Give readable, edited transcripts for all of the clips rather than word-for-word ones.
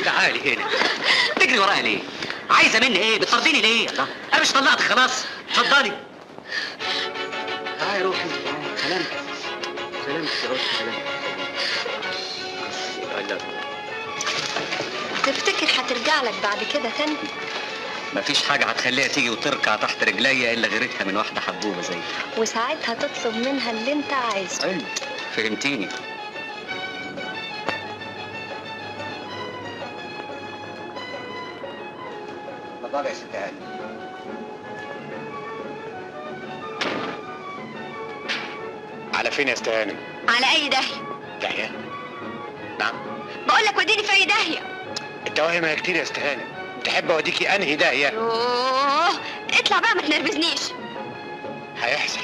تعالي هنا. تجري ورايا ليه؟ عايزه مني ايه؟ بتطرديني ليه؟ الله، انا مش طلعت خلاص. اتفضلي. تعالي روحي. سلامتك. سلامتك يا روحي. سلامتك. تفتكر هترجع لك بعد كده تاني؟ مفيش حاجة هتخليها تيجي وتركع تحت رجليا إلا غيرتها من واحدة حبوبة زي. وساعتها تطلب منها اللي انت عايزه. أيوة، فهمتيني. اتفضلي يا ست هاني. على فين يا ست هانم؟ على اي داهية؟ داهية؟ نعم؟ بقول لك وديني في اي داهية. الدواهي ما هي كتير يا ست هانم، تحب اوديكي انهي داهية؟ يوه، اطلع بقى ما تنرفزنيش. هيحصل.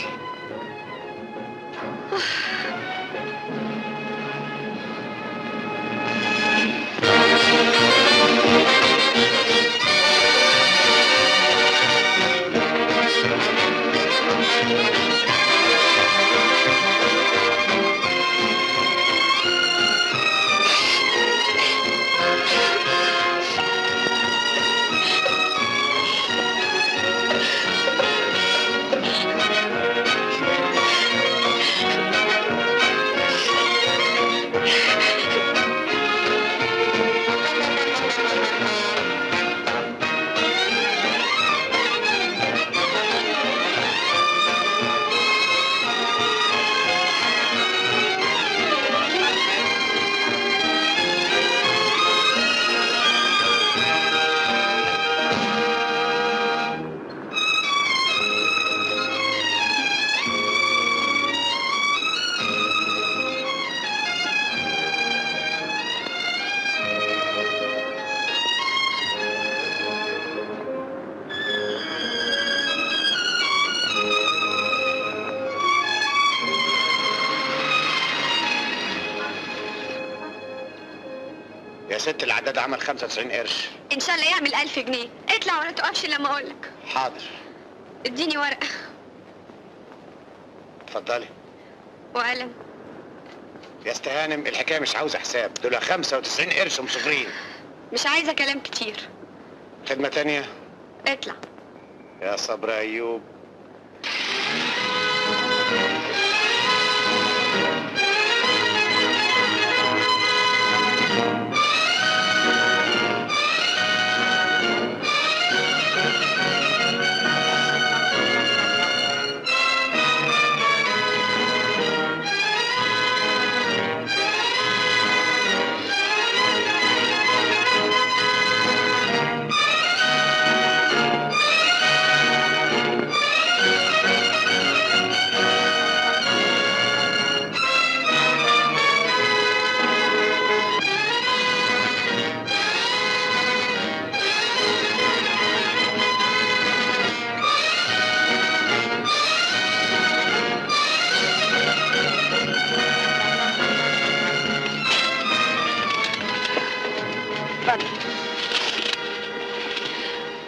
يا ست العداد عمل 95 قرش. ان شاء الله يعمل 1000 جنيه. اطلع ولا تقفش لما اقولك. حاضر. اديني ورقة. اتفضلي. وقلم. يا ست هانم الحكايه مش عاوزه حساب، دول 95 قرش مصغرين. مش عايزة كلام كتير. خدمه تانية. اطلع. يا صبر ايوب.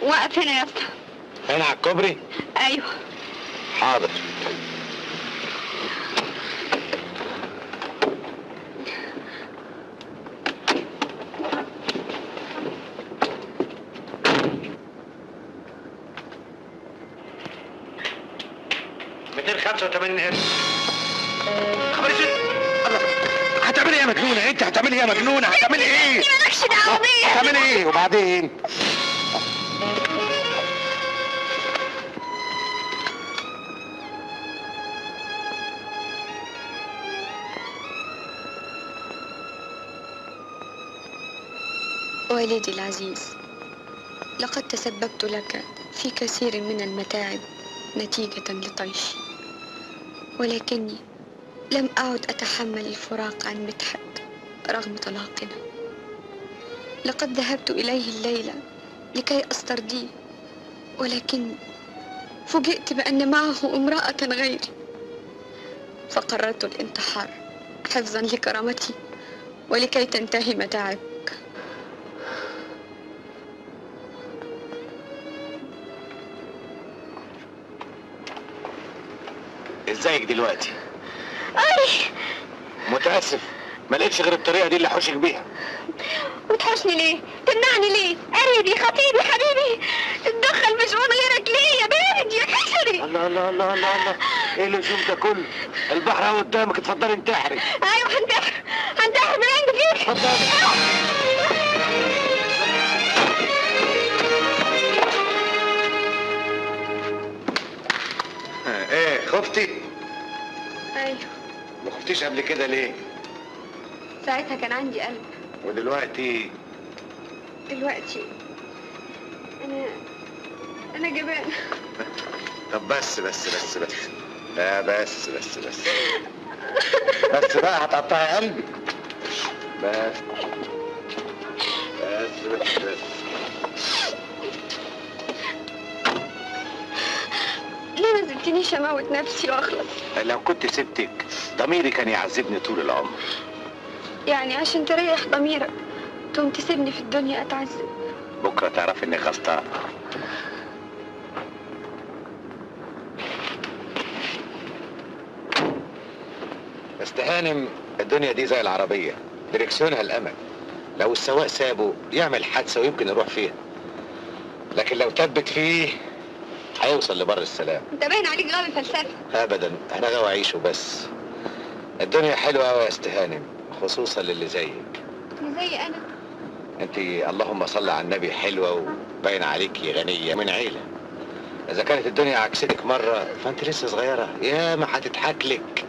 وقف هنا يا اسطى. هنا على الكوبري؟ ايوه. حاضر. $285 قرش. خبر اسود. الله، هتعملي ايه يا مجنونه؟ انت هتعملي ايه يا مجنونه؟ هتعملي ايه؟ مالكش دعوه بيا. هتعملي ايه وبعدين؟ والدي العزيز، لقد تسببت لك في كثير من المتاعب نتيجة لطيشي، ولكني لم أعد أتحمل الفراق عن مدحت رغم طلاقنا. لقد ذهبت إليه الليلة لكي أسترضيه، ولكن فوجئت بأن معه امرأة غيري، فقررت الانتحار حفظا لكرامتي ولكي تنتهي متاعب. ازيك دلوقتي؟ أي متأسف، ما لقيتش غير الطريقه دي اللي حوشك بيها. وتحوشني ليه؟ تمنعني ليه؟ قريبي خطيبي حبيبي، تتدخل مشغول غيرك ليه يا بارد يا حشري؟ الله الله الله الله الله، ايه اللزوم ده كله؟ البحر اهو قدامك، اتفضلي انتحري. ايوه هنتحر من عندك ايه؟ اتفضلي. ايه خفتي؟ ايوه. ما خفتيش قبل كده ليه؟ ساعتها كان عندي قلب. ودلوقتي؟ دلوقتي انا جبانه. طب بس لا بس بس بقى هتقطعي قلبي. بس ليه ما زلتنيش اموت نفسي واخلص؟ لو كنت سبتك ضميري كان يعذبني طول العمر. يعني عشان تريح ضميرك تقوم تسيبني في الدنيا اتعذب؟ بكره تعرف اني غلطان. بس هانم، الدنيا دي زي العربيه، دركسيونها الامل. لو السواق سابه يعمل حادثه ويمكن يروح فيها، لكن لو تبت فيه هيوصل لبر السلام. انت باين عليك غاوي فلسفه. ابدا، انا غاوي اعيش وبس. الدنيا حلوه قوي يا استهانم، خصوصا للي زيك. زي انا؟ انت اللهم صل على النبي حلوه وباين عليكي غنيه من عيله. اذا كانت الدنيا عكستك مره فانت لسه صغيره، يا ما هتضحك لك.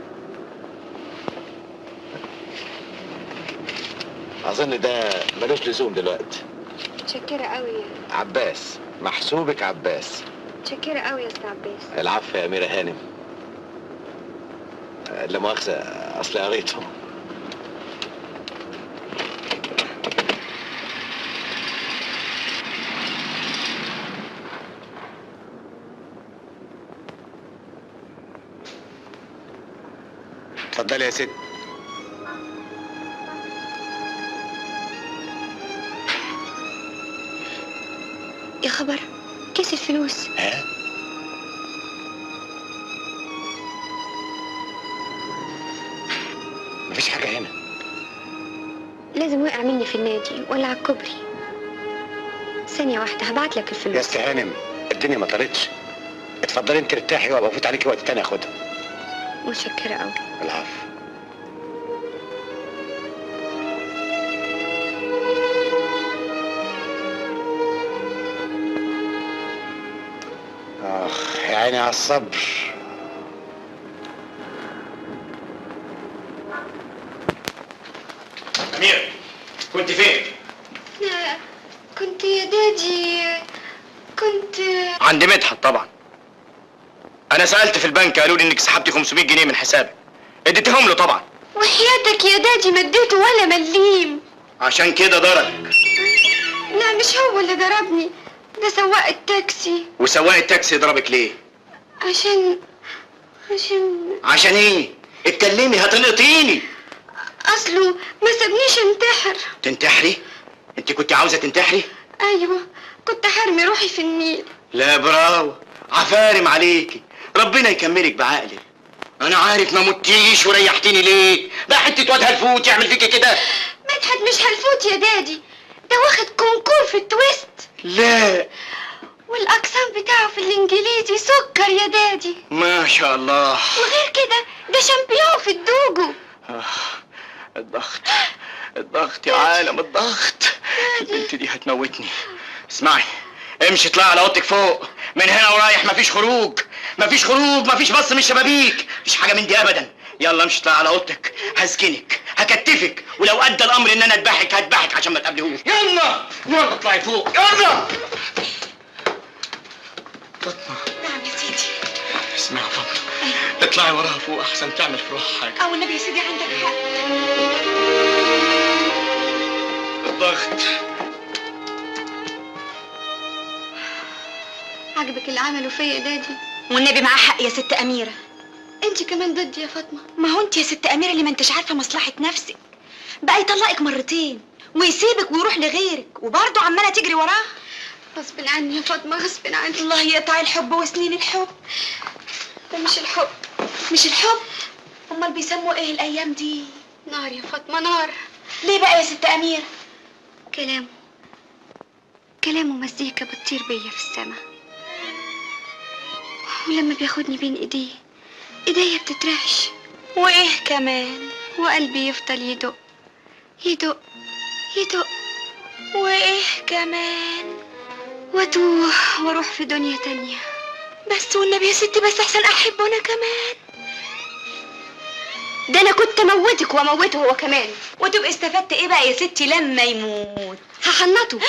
اظن ده ملوش لزوم دلوقتي. متشكره قوي يا عباس، محسوبك عباس. متشكره قوي يا استاذ عباس. العفو يا اميره هانم. لا مؤاخذه، اصل قريتهم. اتفضلي يا ست. يا خبر، كيس الفلوس. ها؟ مفيش حاجة هنا. لازم وقع مني في النادي ولا على الكوبري. ثانية واحدة هبعت لك الفلوس. يا استهانم، الدنيا ما طارتش. اتفضلي انت ارتاحي وابقى افوت عليكي وقت تاني اخدها. متشكرة قوي. العفو. اخ يا عيني على الصبر. أمير، كنت فين؟ كنت يا دادي، كنت عند مدحت طبعا. أنا سألت في البنك قالوا لي إنك سحبتي 500 جنيه من حسابي. اديتهم له طبعا. وحياتك يا دادي ما اديته ولا مليم. عشان كده ضربك. لا مش هو اللي ضربني، ده سواق التاكسي. وسواق التاكسي يضربك ليه؟ عشان ايه؟ اتكلمي هتنقطيني. اصله ما سابنيش انتحر. تنتحري؟ انت كنت عاوزة تنتحري؟ ايوه، كنت حرمي روحي في النيل. لا برافو، عفارم عليكي، ربنا يكملك بعقلك. انا عارف ما متيش وريحتيني ليه؟ ده حتة واد هلفوت يعمل فيكي كده. مدحت مش هلفوت يا دادي، ده واخد كونكور في التويست. لا، والاقسام بتاعه في الانجليزي سكر يا دادي. ما شاء الله. وغير كده ده شامبيون في الدوجو. الضغط يا عالم، الضغط. البنت دي هتموتني. اسمعي، امشي اطلعي على اوضتك فوق، من هنا ورايح مفيش خروج، مفيش بص من الشبابيك، مفيش حاجه من دي ابدا. يلا امشي اطلعي على اوضتك، هسكنك هكتفك، ولو ادى الامر ان انا اذبحك هذبحك عشان ما تقابليهوش. يلا اطلعي فوق، يلا. فاطمه. نعم يا سيدي. اسمعي يا فاطمه، اطلعي وراها فوق احسن تعمل في روحها حاجه. او النبي يا سيدي عندك حق. الضغط. عجبك اللي عمله فيا يا دادي؟ والنبي معاه حق يا ست أميرة. انت كمان ضدي يا فاطمه. ما هو انت يا ست أميرة اللي ما انتش عارفة مصلحة نفسك. بقى يطلقك مرتين ويسيبك ويروح لغيرك وبرضه عمالة تجري وراه. غصب عني يا فاطمه، غصب عني. الله يقطع الحب وسنين الحب. ده مش الحب. مش الحب؟ امال بيسموا ايه الايام دي؟ نار يا فاطمة نار. ليه بقى يا ست أميرة؟ كلامه مزيكا بتطير بيا في السما، ولما بياخدني بين ايديا بتترعش، وإيه كمان؟ وقلبي يفضل يدق يدق يدق، وإيه كمان؟ واتوه واروح في دنيا تانية. بس والنبي يا ستي، بس أحسن أحبه أنا كمان. ده انا كنت اموتك واموته هو كمان. وتبقى استفدت إيه بقى يا ستي لما يموت؟ هحنطه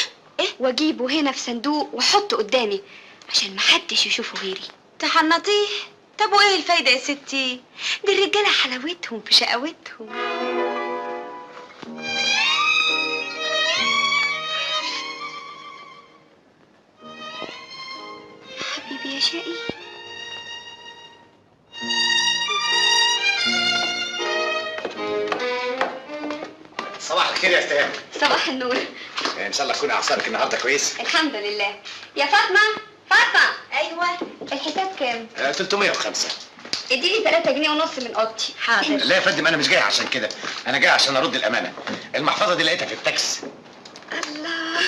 إيه؟ واجيبه هنا في صندوق واحطه قدامي عشان محدش يشوفه غيري. تحنطيه؟ طب وإيه الفايدة يا ستي؟ دي الرجالة حلاوتهم في شقاوتهم. حبيبي يا شقي. صباح الخير يا استهانم. صباح النور. ان شاء الله تكون اعصابك النهارده كويس. الحمد لله. يا فاطمة فاطمة، أيوة. الحساب كام؟ 305. اديني 3 جنيه ونص من اوضتي. حاضر. لا يا فندم، انا مش جاي عشان كده، انا جاي عشان ارد الامانه. المحفظه دي لقيتها في التاكس. الله.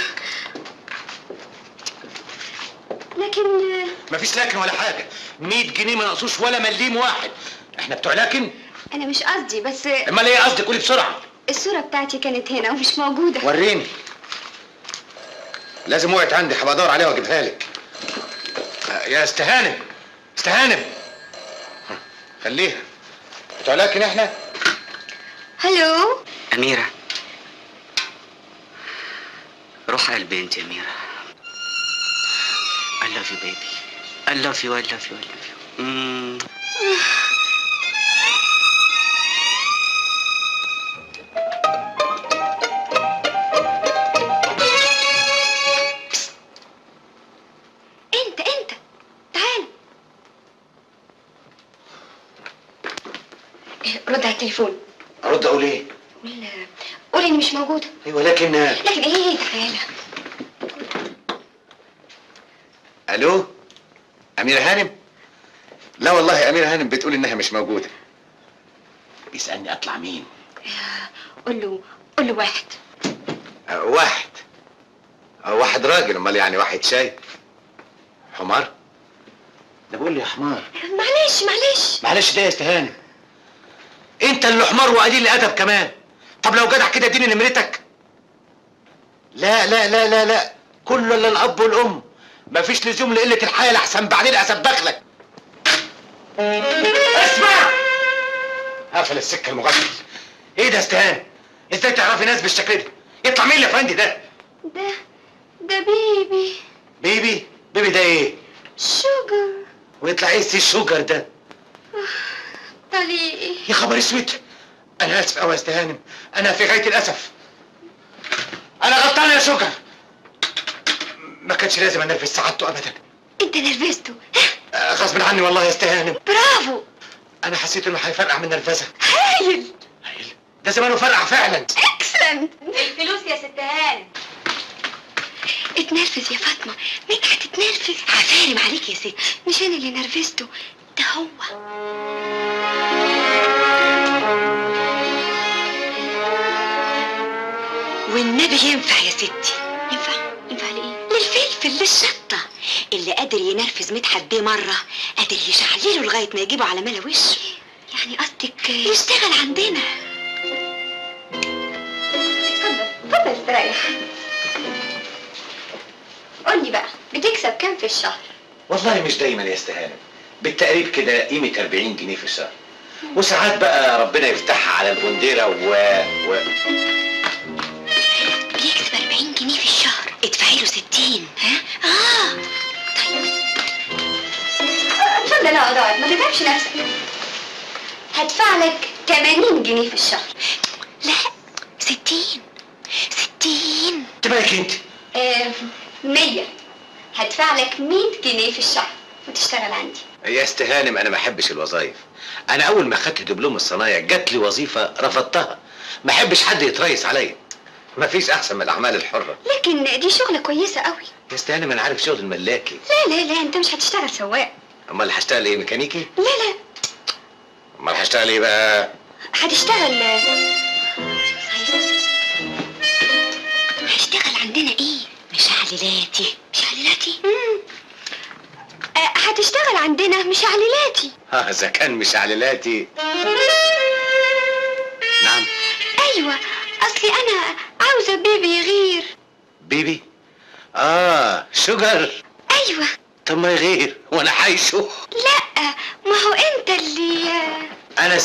لكن مفيش لكن ولا حاجه، 100 جنيه ما نقصوش ولا مليم واحد. احنا بتوع لكن؟ انا مش قصدي، بس امال ايه قصدك؟ قولي بسرعه. الصورة بتاعتي كانت هنا ومش موجودة. وريني. لازم وقعت عندي، هبقى ادور عليها واجيبها لك. يا استهانم، استهانم، خليها. بتوع لكن احنا. هلو. أميرة، روح قلبي انت يا أميرة. I love you baby. I love you, I love you, I love you. انت تعال. رد على التليفون. ارد اقول ايه؟ قول اني مش موجودة. ايوه لكن ايه تعالى. الو، أميرة هانم؟ لا والله أميرة هانم بتقول إنها مش موجودة. بيسألني أطلع مين؟ قول له واحد. واحد راجل، أمال يعني واحد شاي؟ حمار؟ ده بقول لي يا حمار. معلش ده يا استهانم. أنت اللي حمار وقليل الأدب كمان. طب لو جدع كده اديني نمرتك. لا لا لا لا لا، كله إلا الأب والأم. مفيش لزوم لقلة الحياة لأحسن بعدين أسبخ لك. اسمع! قفل السكة المغفل. ايه ده يا استهانة؟ ازاي تعرفي ناس بالشكل ده؟ يطلع مين الافندي ده؟ ده بيبي. بيبي ده ايه؟ شوجر. ويطلع ايه السي الشوجر ده؟ طليقي. يا خبر اسود. انا اسف قوي يا استهانم، انا في غاية الاسف. انا غلطان يا شوجر. ما كانش لازم انرفز سعادته ابدا. انت نرفزته. غصب عني والله يا استهانم. برافو. انا حسيت انه هيفرقع من نرفزه. هايل. ده زمانه فرقع فعلا. اكسلنت. الفلوس يا ست هانم. اتنرفز يا فاطمة، مدحت اتنرفز. هفارم عليك يا ستي. مش انا اللي نرفزته، ده هو. والنبي ينفع يا ستي. ينفع لإيه؟ للفلفل للشطة. اللي قادر ينرفز مدحت بيه مرة قادر يشعلله لغاية ما يجيبه على ملا وشه. يعني قصدك يشتغل عندنا. اتفضل استريح. قولي بقى، بتكسب كام في الشهر؟ والله مش دايما يا استهانم، بالتقريب كده قيمة 40 جنيه في الشهر، وساعات بقى ربنا يفتحها على البنديرة بيكسب 40 جنيه في الشهر. ادفعي له 60. ها؟ طيب اتفضل اقعد، ما تتعبش نفسك. هدفع لك 80 جنيه في الشهر. لا 60. انت مالك انت؟ 100. هدفع لك 100 جنيه في الشهر وتشتغل عندي. يا استهانم انا ما احبش الوظايف. انا اول ما خدت دبلوم الصنايع جات لي وظيفة رفضتها. ما احبش حد يتريس عليا. ما فيش احسن من الاعمال الحرة. لكن دي شغلة كويسة قوي. يا استهانم انا عارف شغل الملاكي. لا انت مش هتشتغل سواق. امال هشتغل ايه؟ ميكانيكي؟ لا امال هشتغل ايه بقى؟ هتشتغل هشتغل عندنا ايه؟ مشعللاتي. مشعللاتي؟ هتشتغل عندنا مشعللاتي. اذا كان مشعللاتي. نعم. ايوه، اصلي انا عاوزه بيبي يغير. بيبي؟ شجر. ايوه. طب ما يغير وانا حايشه. لا، ما هو انت اللي انا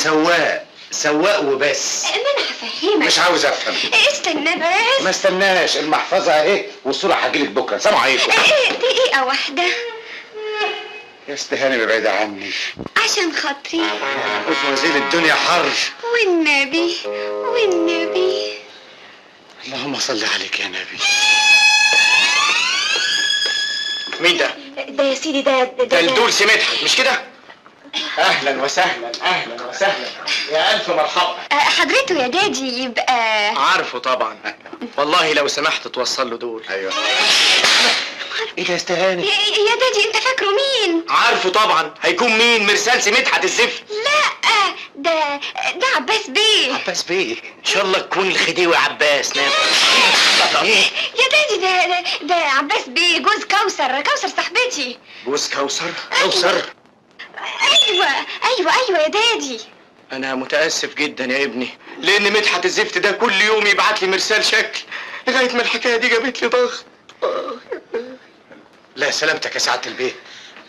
سواق وبس. ما انا هفهمك. مش عاوز افهم. استنى بس. ما استناش، المحفظه اهي والصوره هجيلك بكره. سلام عليكم. دقيقه واحده يا استهاني بعيدة عني عشان خاطري. وزيل الدنيا حر. والنبي والنبي. اللهم صل عليك يا نبي. مين ده؟ ده يا سيدي ده دلدول مدحت مش كده؟ اهلا وسهلا اهلا وسهلا، يا الف مرحبا. حضرته يا دادي يبقى عارفه طبعا، والله لو سمحت توصل له دول. ايوه. ايه ده يا استهاني؟ يا دادي انت فاكره مين؟ عارفه طبعا، هيكون مين؟ مرسال مدحت الزفت. لا، ده عباس بيه. عباس بيه؟ ان شاء الله تكون الخديوي عباس نافع. يا دادي ده عباس بيه جوز كوثر صاحبتي. جوز كوثر؟ كوثر؟ ايوه يا دادي. انا متاسف جدا يا ابني، لان مدحت الزفت ده كل يوم يبعت لي مرسال شكل، لغايه ما الحكايه دي جابت لي ضغط. لا سلامتك يا سعادة البيه،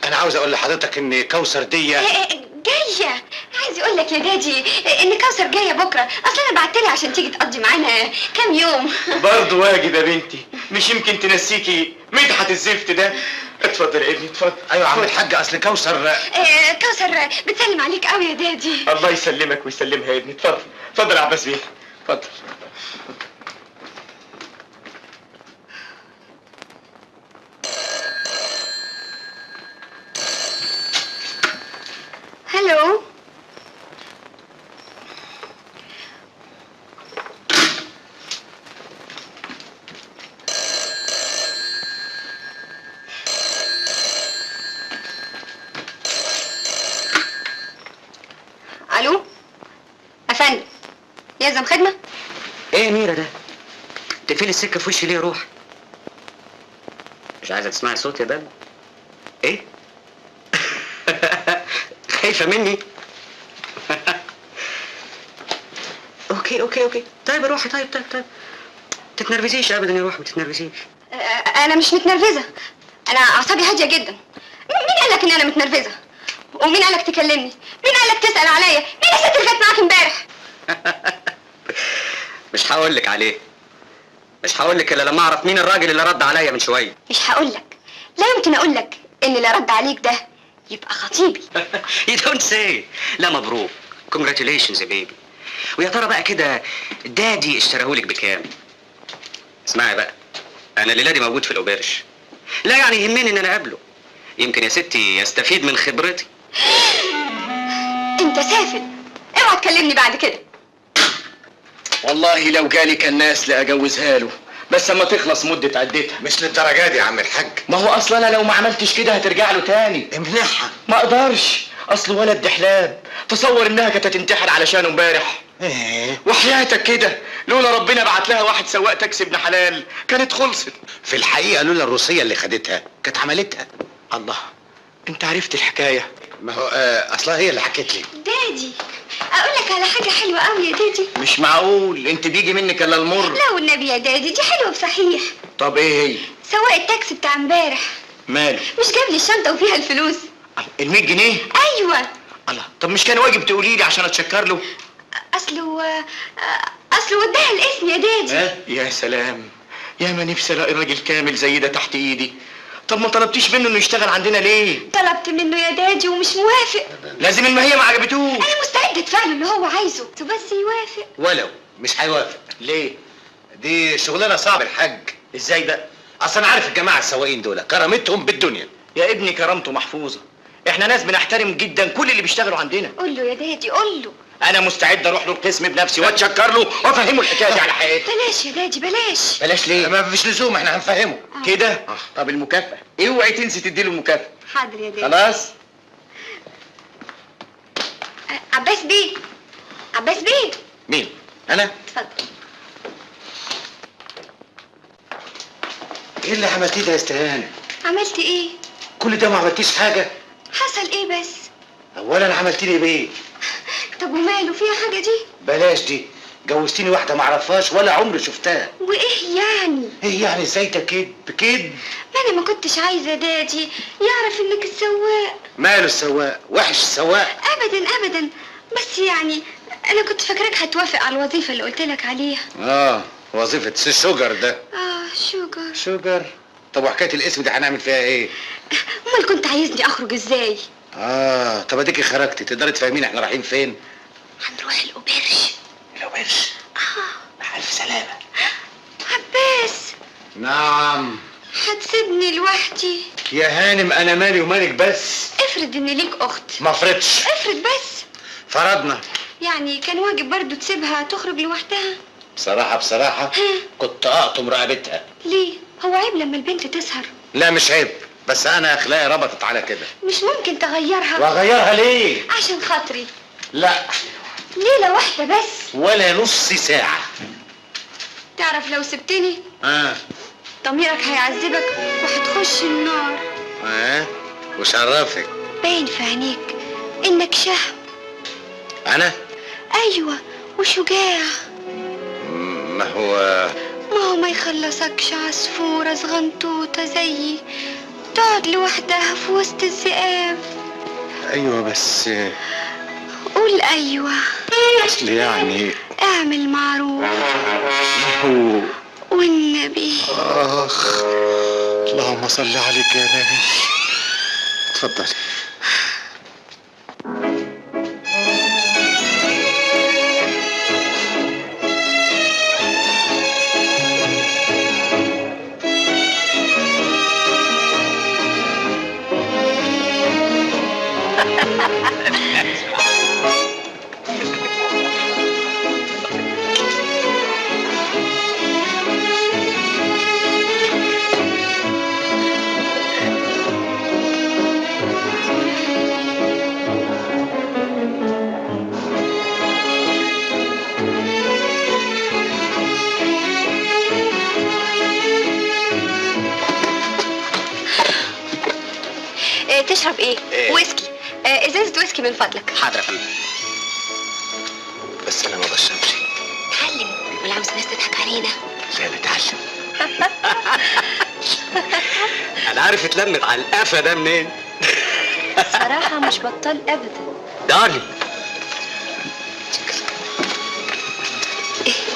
انا عاوز اقول لحضرتك ان كوثر دي جايه. عايز يقول لك يا دادي ان كوثر جايه بكره، اصل انا بعتلها عشان تيجي تقضي معانا كام يوم. برضه واجب يا بنتي، مش يمكن تنسيكي مدحت الزفت ده. اتفضل يا ابني اتفضل. ايوه يا عم الحاج، اصل كوثر كوثر بتسلم عليك قوي يا دادي. الله يسلمك ويسلمها يا ابني. اتفضل اتفضل يا عباس بيه اتفضل. هلو. الو افندم، يلزم خدمه. ايه يا ميرا ده؟ تقفلي السكه في وشي ليه يا روح؟ مش عايزه تسمعي صوتي يا بابا؟ ايه؟ خايفه مني؟ اوكي طيب يا روحي، طيب تتنرفزيش ابدا يا روحي، ما تتنرفزيش. انا مش متنرفزه، انا اعصابي هاديه جدا. مين قالك ان انا متنرفزه؟ ومين قالك تكلمني؟ مين قالك تسال عليا؟ مين الست اللي كانت معاك امبارح؟ مش هقولك عليه، مش هقولك الا لما اعرف مين الراجل اللي رد عليا من شويه. مش هقولك، لا يمكن اقولك ان اللي رد عليك ده يبقى خطيبي. You don't say. لا مبروك، congratulations يا بيبي. ويا ترى بقى كده دادي اشتراهولك بكام؟ اسمعي بقى، انا الليله دي موجود في الاوبرش، لا يعني يهمني ان انا اقابله، يمكن يا ستي يستفيد من خبرتي. انت سافل، اوعى تكلمني بعد كده. والله لو جالي كان ناس لاجوزها له، بس اما تخلص مده عدتها. مش للدرجه دي يا عم الحاج. ما هو اصلا انا لو ما عملتش كده هترجع له تاني. امنعها. ما اقدرش، اصل ولد دحلاب. تصور انها كانت هتنتحر علشانه امبارح. ايه؟ وحياتك كده لولا ربنا بعت لها واحد سواق تاكسي ابن حلال كانت خلصت. في الحقيقه لولا الروسيه اللي خدتها كانت عملتها. الله، انت عرفت الحكايه؟ ما هو اصلها هي اللي حكت لي. دادي، اقول لك على حاجه حلوه قوي يا دادي. مش معقول انت بيجي منك الا المر. لا والنبي يا دادي، دي حلوه بصحيح. طب ايه هي؟ سواق التاكسي بتاع امبارح ماله؟ مش جاب لي الشنطه وفيها الفلوس. ال 100 جنيه؟ ايوه. الله، طب مش كان واجب تقولي لي عشان اتشكر له؟ اصله وداها الاسم يا دادي. يا سلام، يا ما نفسي الاقي راجل كامل زي ده تحت ايدي. طب ما طلبتيش منه انه يشتغل عندنا ليه؟ طلبت منه يا دادي ومش موافق. لازم ما هي ما عجبتوش. انا مستعد ادفع له اللي هو عايزه بس يوافق. ولو مش هيوافق. ليه؟ دي شغلانه صعب الحاج. ازاي بقى؟ اصل انا عارف الجماعه السواقين دول كرامتهم بالدنيا. يا ابني كرامته محفوظه، احنا ناس بنحترم جدا كل اللي بيشتغلوا عندنا. قول له يا دادي، قول له. انا مستعد اروح له القسم بنفسي واتشكر له وافهمه الحكايه دي على حقيقتها. بلاش يا دادي بلاش. بلاش ليه؟ ما فيش لزوم، احنا هنفهمه كده. طب المكافاه اوعي تنسي تديله المكافاه. حاضر يا دادي. خلاص. عباس بيه، عباس بيه. مين؟ انا؟ اتفضل. ايه اللي عملتيه ده يا استهانه؟ عملت ايه؟ كل ده ما عملتيش حاجه؟ حصل ايه بس؟ اولا عملتي لي بيه؟ طب وماله فيها حاجه دي؟ بلاش دي، جوزتيني واحده ما اعرفهاش ولا عمري شفتها. وايه يعني؟ ايه يعني ازاي ده كذب؟ ما انا ما كنتش عايزه دادي يعرف انك السواق. ماله السواق؟ وحش السواق؟ ابدا ابدا، بس يعني انا كنت فاكراك هتوافق على الوظيفه اللي قلت لك عليها. وظيفه الشجر ده. شوجر. شجر؟ طب وحكايه الاسم دي هنعمل فيها ايه؟ امال كنت عايزني اخرج ازاي؟ طب اديكي خرجتي، تقدري تفهميني احنا رايحين فين؟ هنروح الأوبرش. الأوبرش؟ مع الف سلامه. عباس. نعم. هتسيبني لوحدي؟ يا هانم انا مالي ومالك بس. افرض ان ليك اخت. ما فرضش. افرض بس. فرضنا. يعني كان واجب برضو تسيبها تخرج لوحدها؟ بصراحه كنت اقطم رقبتها. ليه؟ هو عيب لما البنت تسهر؟ لا مش عيب، بس انا اخلاقي ربطت على كده. مش ممكن تغيرها؟ واغيرها ليه؟ عشان خاطري. لا. ليلة واحدة بس؟ ولا نص ساعة. تعرف لو سبتني ضميرك هيعذبك وهتخش النار. وش عرفك؟ باين في عينيك انك شهم. انا؟ ايوه، وشجاع. ما هو ما يخلصكش عصفورة صغنطوطة زيي تقعد لوحدها في وسط الذئاب. ايوه بس قول ايوه. اصل يعني اعمل معروف. هو والنبي. اللهم صل عليك يا نبي. اتفضلي. تشرب ايه؟ ويسكي. ازازة ويسكي من فضلك. حاضر يا فندم. بس انا ما بشربش. اتعلم، ولا عاوز الناس تضحك علينا؟ لا نتعلم. انا عارف اتلمت على القفا ده منين. صراحة مش بطال ابدا. دارلي.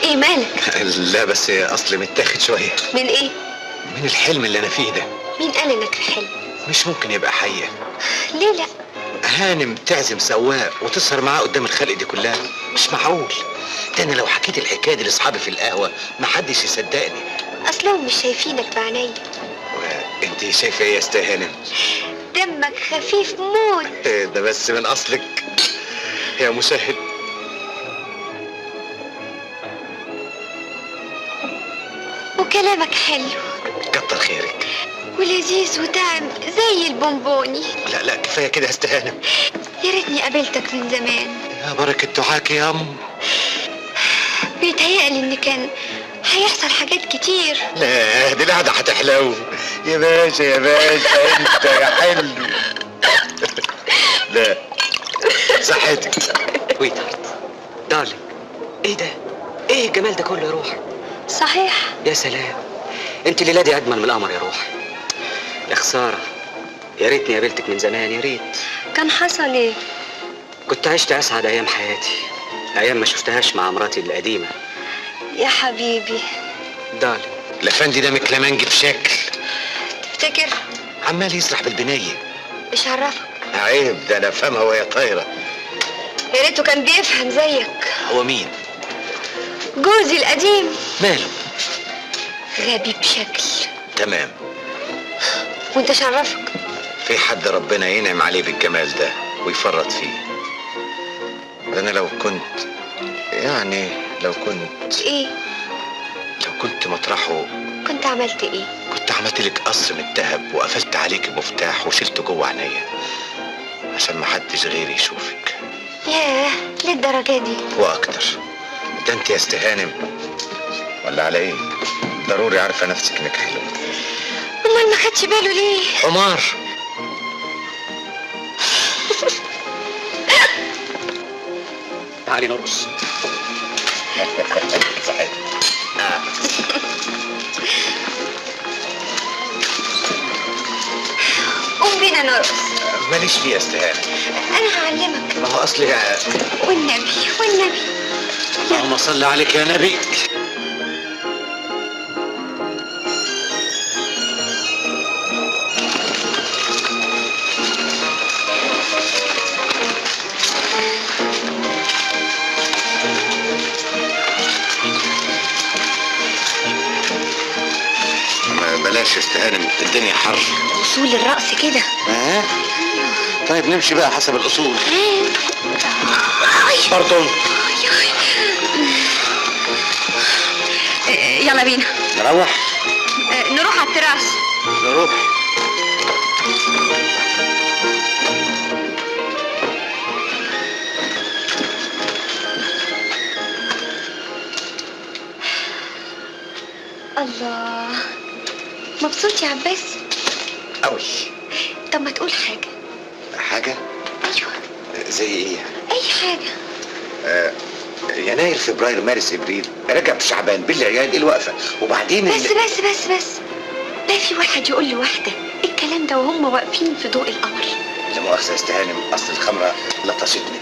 ايه مالك؟ لا بس اصلي متاخد شويه. من ايه؟ من الحلم اللي انا فيه ده. مين قال انك في حلم؟ مش ممكن يبقى حقيقة. ليه لا؟ هانم تعزم سواق وتسهر معاه قدام الخلق دي كلها، مش معقول. ده انا لو حكيت الحكايه دي لاصحابي في القهوه محدش يصدقني. اصلهم مش شايفينك بعينيا. وانت شايفه ايه يا استا هانم؟ دمك خفيف موت. ده بس من اصلك يا مشاهد. وكلامك حلو. كتر خيرك. ولذيذ وطعم زي البونبوني. لا كفايه كده يا استا هانم. يا ريتني قابلتك من زمان. يا بركه دعاك يا ام. بيتهيألي ان كان هيحصل حاجات كتير. لا دي القعده هتحلو يا باشا يا باشا. انت يا حلو. لا صحتك. ويت دارلي. ايه ده؟ ايه الجمال ده كله يا روح؟ صحيح. يا سلام، انت الليله دي اجمل من القمر يا روح. يا خساره، يا ريتني قابلتك من زمان. يا ريت. كان حصل ايه؟ كنت عشت اسعد ايام حياتي، ايام ما شفتهاش مع مراتي القديمه. يا حبيبي. دارلي. الافندي ده مكلمنجي بشكل. تفتكر؟ عمال يسرح بالبنيه. مش عرفك. عيب، ده انا افهمها وهي طايره. يا ريته كان بيفهم زيك. هو مين؟ جوزي القديم. ماله؟ غبي بشكل. تمام. وانت شرفك. في حد ربنا ينعم عليه بالجمال ده ويفرط فيه؟ انا لو كنت ايه؟ لو كنت مطرحه كنت عملت ايه؟ كنت عملت لك قصر من الذهب وقفلت عليك المفتاح وشلته جوه عينيا عشان ما حدش غيري يشوفك. ياه، للدرجة دي؟ واكتر. ده انت يا استهانم ولا على ايه؟ ضروري عارفه نفسك انك حلوه. امال ما خدش باله ليه؟ حمار. تعالي نرقص. صحيح. قوم بينا نرقص. ماليش فيه يا استهانم. انا هعلمك. ما هو اصلي والنبي والنبي. اللهم صل عليك يا نبي. بلاش استهانم، الدنيا حر. اصول الرقص كده. طيب نمشي بقى حسب الاصول. باردون. يلا بينا نروح. نروح على التراس. نروح. الله، مبسوط يا عباس؟ قوي. طب ما تقول حاجة. حاجة؟ ايوه. زي ايه؟ اي حاجة. يناير فبراير مارس ابريل رجب شعبان بالعياد الوقفة وبعدين بس بس بس بس، ده في واحد يقول لواحدة الكلام ده وهم واقفين في ضوء القمر. لا مؤاخذة يا استهانم، اصل الخمرة لطشتني.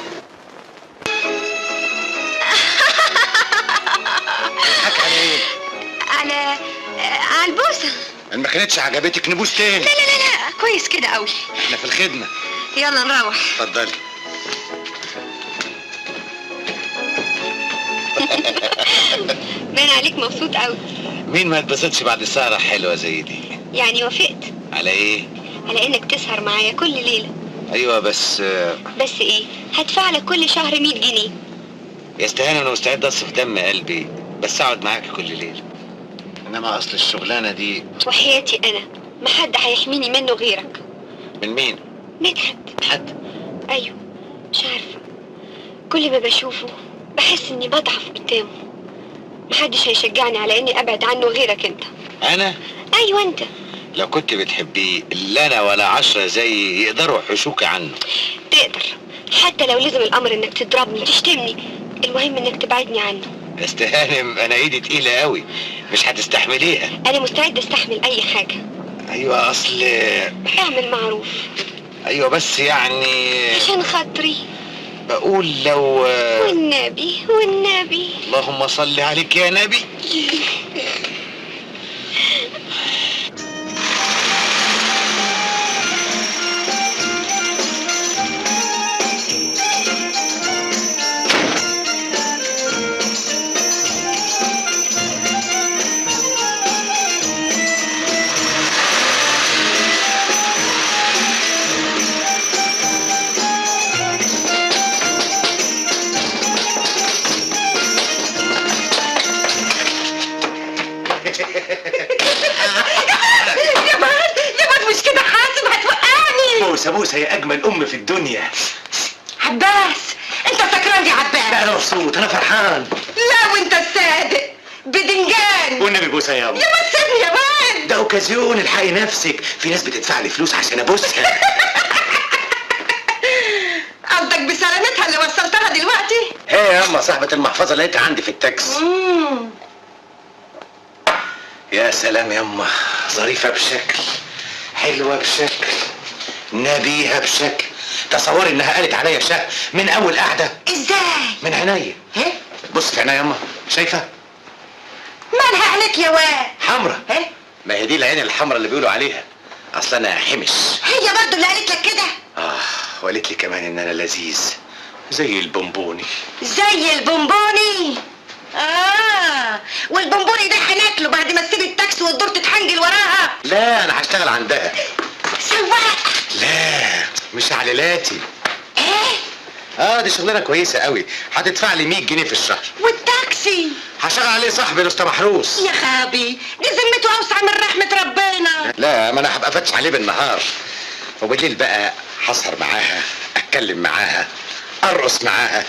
حكى على ايه؟ على البوسة. ان ما كانتش عجبتك نبوس تاني. لا لا لا لا، كويس كده قوي. احنا في الخدمة. يلا نروح. اتفضلي. باين عليك مبسوط قوي. مين ما اتبسطش بعد سهرة حلوة زي دي؟ يعني وافقت على ايه؟ على انك تسهر معايا كل ليلة. ايوه بس ايه؟ هدفع لك كل شهر 100 جنيه. يا استهانة انا مستعد اصرف دم قلبي بس اقعد معاكي كل ليلة. انما اصل الشغلانة دي وحياتي انا ما حد هيحميني منه غيرك. من مين؟ مدحت. حد؟ ايوه، مش عارفة، كل ما بشوفه بحس اني بضعف قدامه. محدش هيشجعني على اني ابعد عنه غيرك انت. انا؟ ايوه انت. لو كنت بتحبيه لا انا ولا 10 زي يقدروا يحوشوكي عنه. تقدر، حتى لو لزم الامر انك تضربني تشتمني، المهم انك تبعدني عنه. يا استهانم انا ايدي تقيلة قوي، مش هتستحمليها. انا مستعد استحمل اي حاجة. ايوه اصل اعمل معروف. ايوه بس يعني عشان خاطري. بقول لو والنبي والنبي. اللهم صل عليك يا نبي. مش كده حاسب، هتوقعني. بوسة هي اجمل ام في الدنيا. عباس، انت سكران يا عباس. انا مبسوط، انا فرحان. لا وانت الصادق بدنجان. والنبي بوسة يا ابو. يا ما تسيبني يا مان. ده اوكازيون، الحقي نفسك، في ناس بتدفع لي فلوس عشان ابوسها. قصدك بسلامتها اللي وصلتها دلوقتي؟ هي يا اما صاحبة المحفظة لقيتها عندي في التاكس. يا سلام يا اما، ظريفة بشكل، حلوة بشكل، نبيهة بشكل. تصوري انها قالت عليا شهر من اول قعدة. ازاي؟ من عينيا. بص في عينيا يا اما، شايفة؟ مالها عليك يا واد؟ حمرا. ما هي دي العين الحمرا اللي بيقولوا عليها. اصل انا حمش. هي برضو اللي قالت لك كده؟ وقالت لي كمان ان انا لذيذ زي البونبوني. زي البونبوني؟ والبونبوني ده هناكله بعد ما تسيب التاكسي وتدور تتحنجل وراها. لا انا هشتغل عندها سواق. لا مش علالاتي. دي شغلانه كويسه قوي، هتدفع لي 100 جنيه في الشهر. والتاكسي هشغل عليه صاحبي الاستاذ محروس. يا خابي، دي ذمته اوسع من رحمه ربنا. لا ما انا هبقى فاتش عليه بالنهار، وبالليل بقى هسهر معاها، اتكلم معاها، ارقص معاها،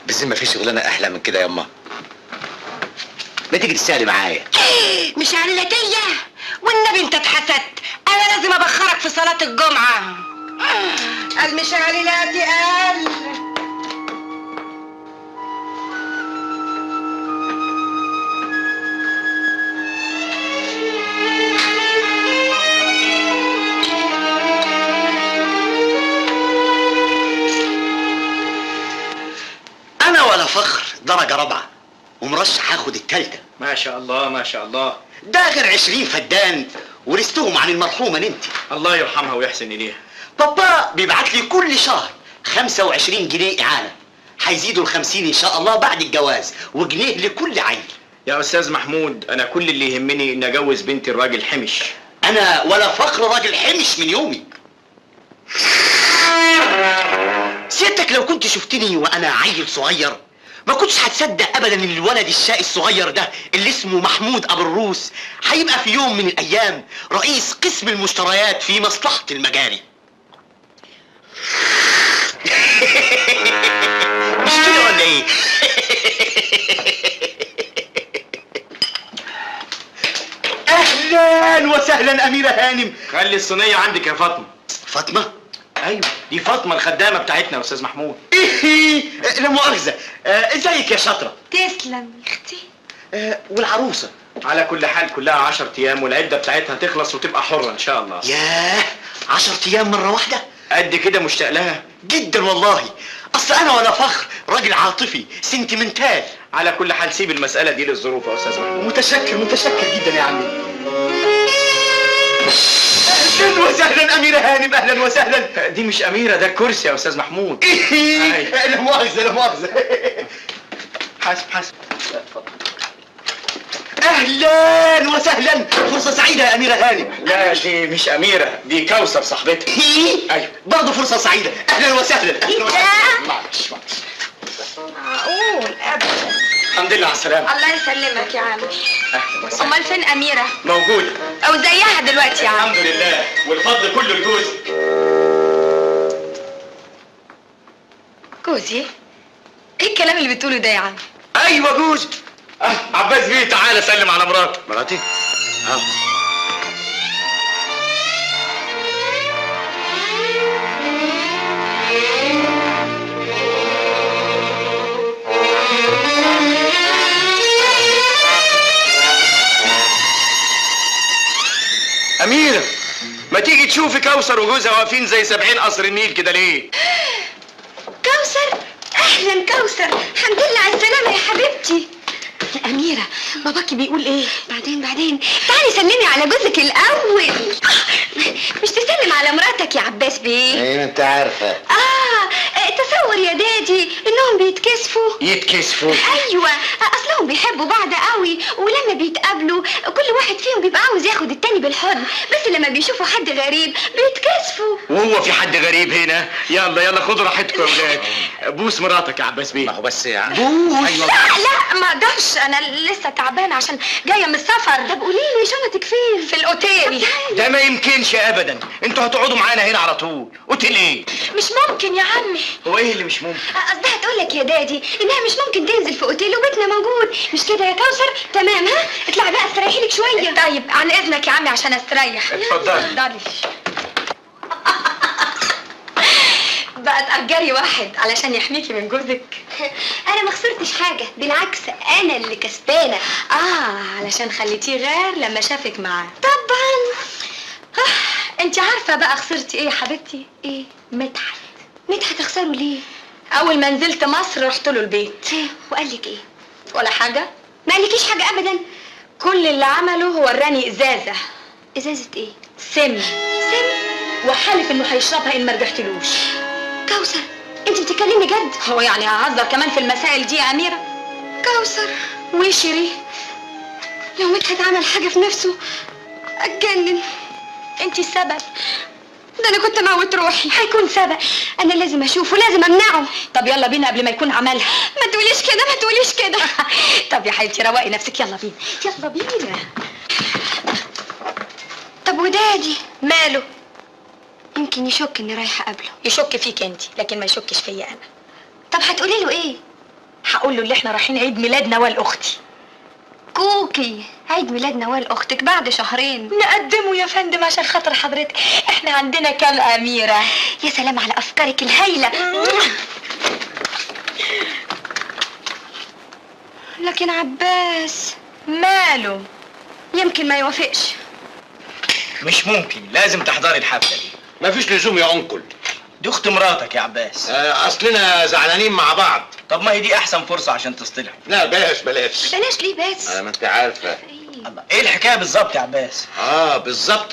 بالذمه في شغلانه احلى من كده ياما؟ ما تيجي تسالي معايا؟ مش علتية والنبي انت اتحسدت. انا لازم ابخرك في صلاة الجمعة. قال مش عليلاتي قال. انا ولا فخر درجه رابعه ومرشح هاخد التالتة. ما شاء الله ما شاء الله. ده غير 20 فدان ورثتهم عن المرحومه ننتي. الله يرحمها ويحسن اليها. بابا بيبعت لي كل شهر 25 جنيه اعانه، هيزيدوا ال50 ان شاء الله بعد الجواز، وجنيه لكل عيل. يا استاذ محمود، انا كل اللي يهمني ان اجوز بنتي الراجل حمش. انا ولا فخر راجل حمش من يومي. سيادتك لو كنت شفتني وانا عيل صغير ما كنتش هتصدق ابدا ان الولد الشقي الصغير ده اللي اسمه محمود ابو الروس هيبقى في يوم من الايام رئيس قسم المشتريات في مصلحة المجاري. مش كده ولا ايه؟ اهلا وسهلا اميرة هانم. خلي الصينية عندك يا فاطمة. فاطمة؟ ايوه دي فاطمة الخدامة بتاعتنا يا استاذ محمود. ايه لا مؤاخذة. ازيك يا شاطرة؟ تسلم يا اختي. والعروسة؟ على كل حال كلها 10 ايام والعدة بتاعتها تخلص وتبقى حرة ان شاء الله. ياه 10 ايام مرة واحدة؟ قد كده مشتاق لها جدا والله. اصل انا ولا فخر راجل عاطفي سنتيمنتال. على كل حال سيب المسألة دي للظروف يا استاذ محمود. متشكر جدا يا عمي. اهلا وسهلا اميرة هانم. اهلا وسهلا. دي مش اميرة، ده كرسي يا استاذ محمود. لا مؤاخذة. حاسب. اهلا وسهلا. فرصة سعيدة يا اميرة هانم. لا دي مش اميرة، دي كوثر صاحبتها. ايوه برضه فرصة سعيدة. اهلا وسهلا. معلش. معقول ابدا. الحمد لله على السلامة. الله يسلمك يا عم. اهلا وسهلا. امال فين اميرة؟ موجودة. او زيها دلوقتي يا عم. الحمد لله والفضل كله لجوزي. جوزي؟ ايه الكلام اللي بتقوله ده يا عم؟ ايوه جوزي. عباس بيه تعالى سلم على مراتي. مراتي؟ أميرة ما تيجي تشوفي كوثر وجوزها واقفين زي 70 قصر النيل كده ليه؟ كوثر؟ اهلا كوثر، الحمد لله على السلامة يا حبيبتي. أميرة باباكي بيقول ايه؟ بعدين تعالي سلمي على جوزك الأول. مش تسلم على مراتك يا عباس بيه؟ ايه انت عارفه. تصور يا دادي انهم بيتكسفوا. يتكسفوا؟ ايوه اصلهم بيحبوا بعض قوي، ولما بيتقابلوا كل واحد فيهم بيبقى عاوز ياخد التاني بالحضن، بس لما بيشوفوا حد غريب بيتكسفوا. وهو في حد غريب هنا؟ يلا خدوا راحتكم يا ولاد. بوس مراتك يا عباس بيه. ما هو بس يعني بوس. أيوة. لا ما اقدرش، انا لسه تعبانه عشان جايه من السفر. طب قولي لي شنطك فين؟ في الاوتيل. ده ما يمكنش ابدا، انتوا هتقعدوا معانا هنا على طول. اوتيل ايه؟ مش ممكن يا عمي. هو ايه اللي مش ممكن؟ قصدها تقول لك يا دادي انها مش ممكن تنزل في اوتيل وبيتنا موجود، مش كده يا كوثر؟ تمام ها؟ اطلعي بقى استريحي لك شويه. طيب عن اذنك يا عمي عشان استريح. اتفضلي. بقى تأجري واحد علشان يحميكي من جوزك. انا ما خسرتش حاجه، بالعكس انا اللي كسبانه. علشان خليتيه غير لما شافك معاه. طبعا. انت عارفه بقى خسرتي ايه يا حبيبتي؟ ايه؟ مدحت اخسره ليه؟ اول ما نزلت مصر رحت له البيت. وقال لك ايه؟ ولا حاجه. ما قالكيش حاجه ابدا؟ كل اللي عمله هو وراني ازازه. ازازه ايه؟ سم. وحالف انه هيشربها ان ما رجعتلوش. كوثر انت بتتكلمي جد؟ هو يعني ههزر كمان في المسائل دي يا اميره؟ كوثر وشري لو مدحت عمل حاجه في نفسه اتجنن. انت السبب. ده انا كنت اموت روحي. هيكون سبب. انا لازم اشوفه، لازم امنعه. طب يلا بينا قبل ما يكون عملها. ما تقوليش كده. طب يا حبيبتي روقي نفسك، يلا بينا. طب ودادي ماله؟ يمكن يشك اني رايحه اقابله. يشك فيك انت لكن ما يشكش فيا انا. طب هتقولي له ايه؟ هقول له اللي احنا رايحين عيد ميلاد نوال اختي. كوكي، عيد ميلاد نوال اختك بعد شهرين. نقدمه يا فندم عشان خاطر حضرتك. احنا عندنا كام اميره. يا سلام على افكارك الهايله. لكن عباس ماله؟ يمكن ما يوافقش. مش ممكن، لازم تحضري الحفله دي. مفيش لزوم يا انكل. دي اخت مراتك يا عباس. اصلنا زعلانين مع بعض. طب ما هي دي احسن فرصه عشان تصطلحوا. لا بلاش. بلاش ليه بس؟ ما انت عارفه. الله، ايه الحكايه بالظبط يا عباس؟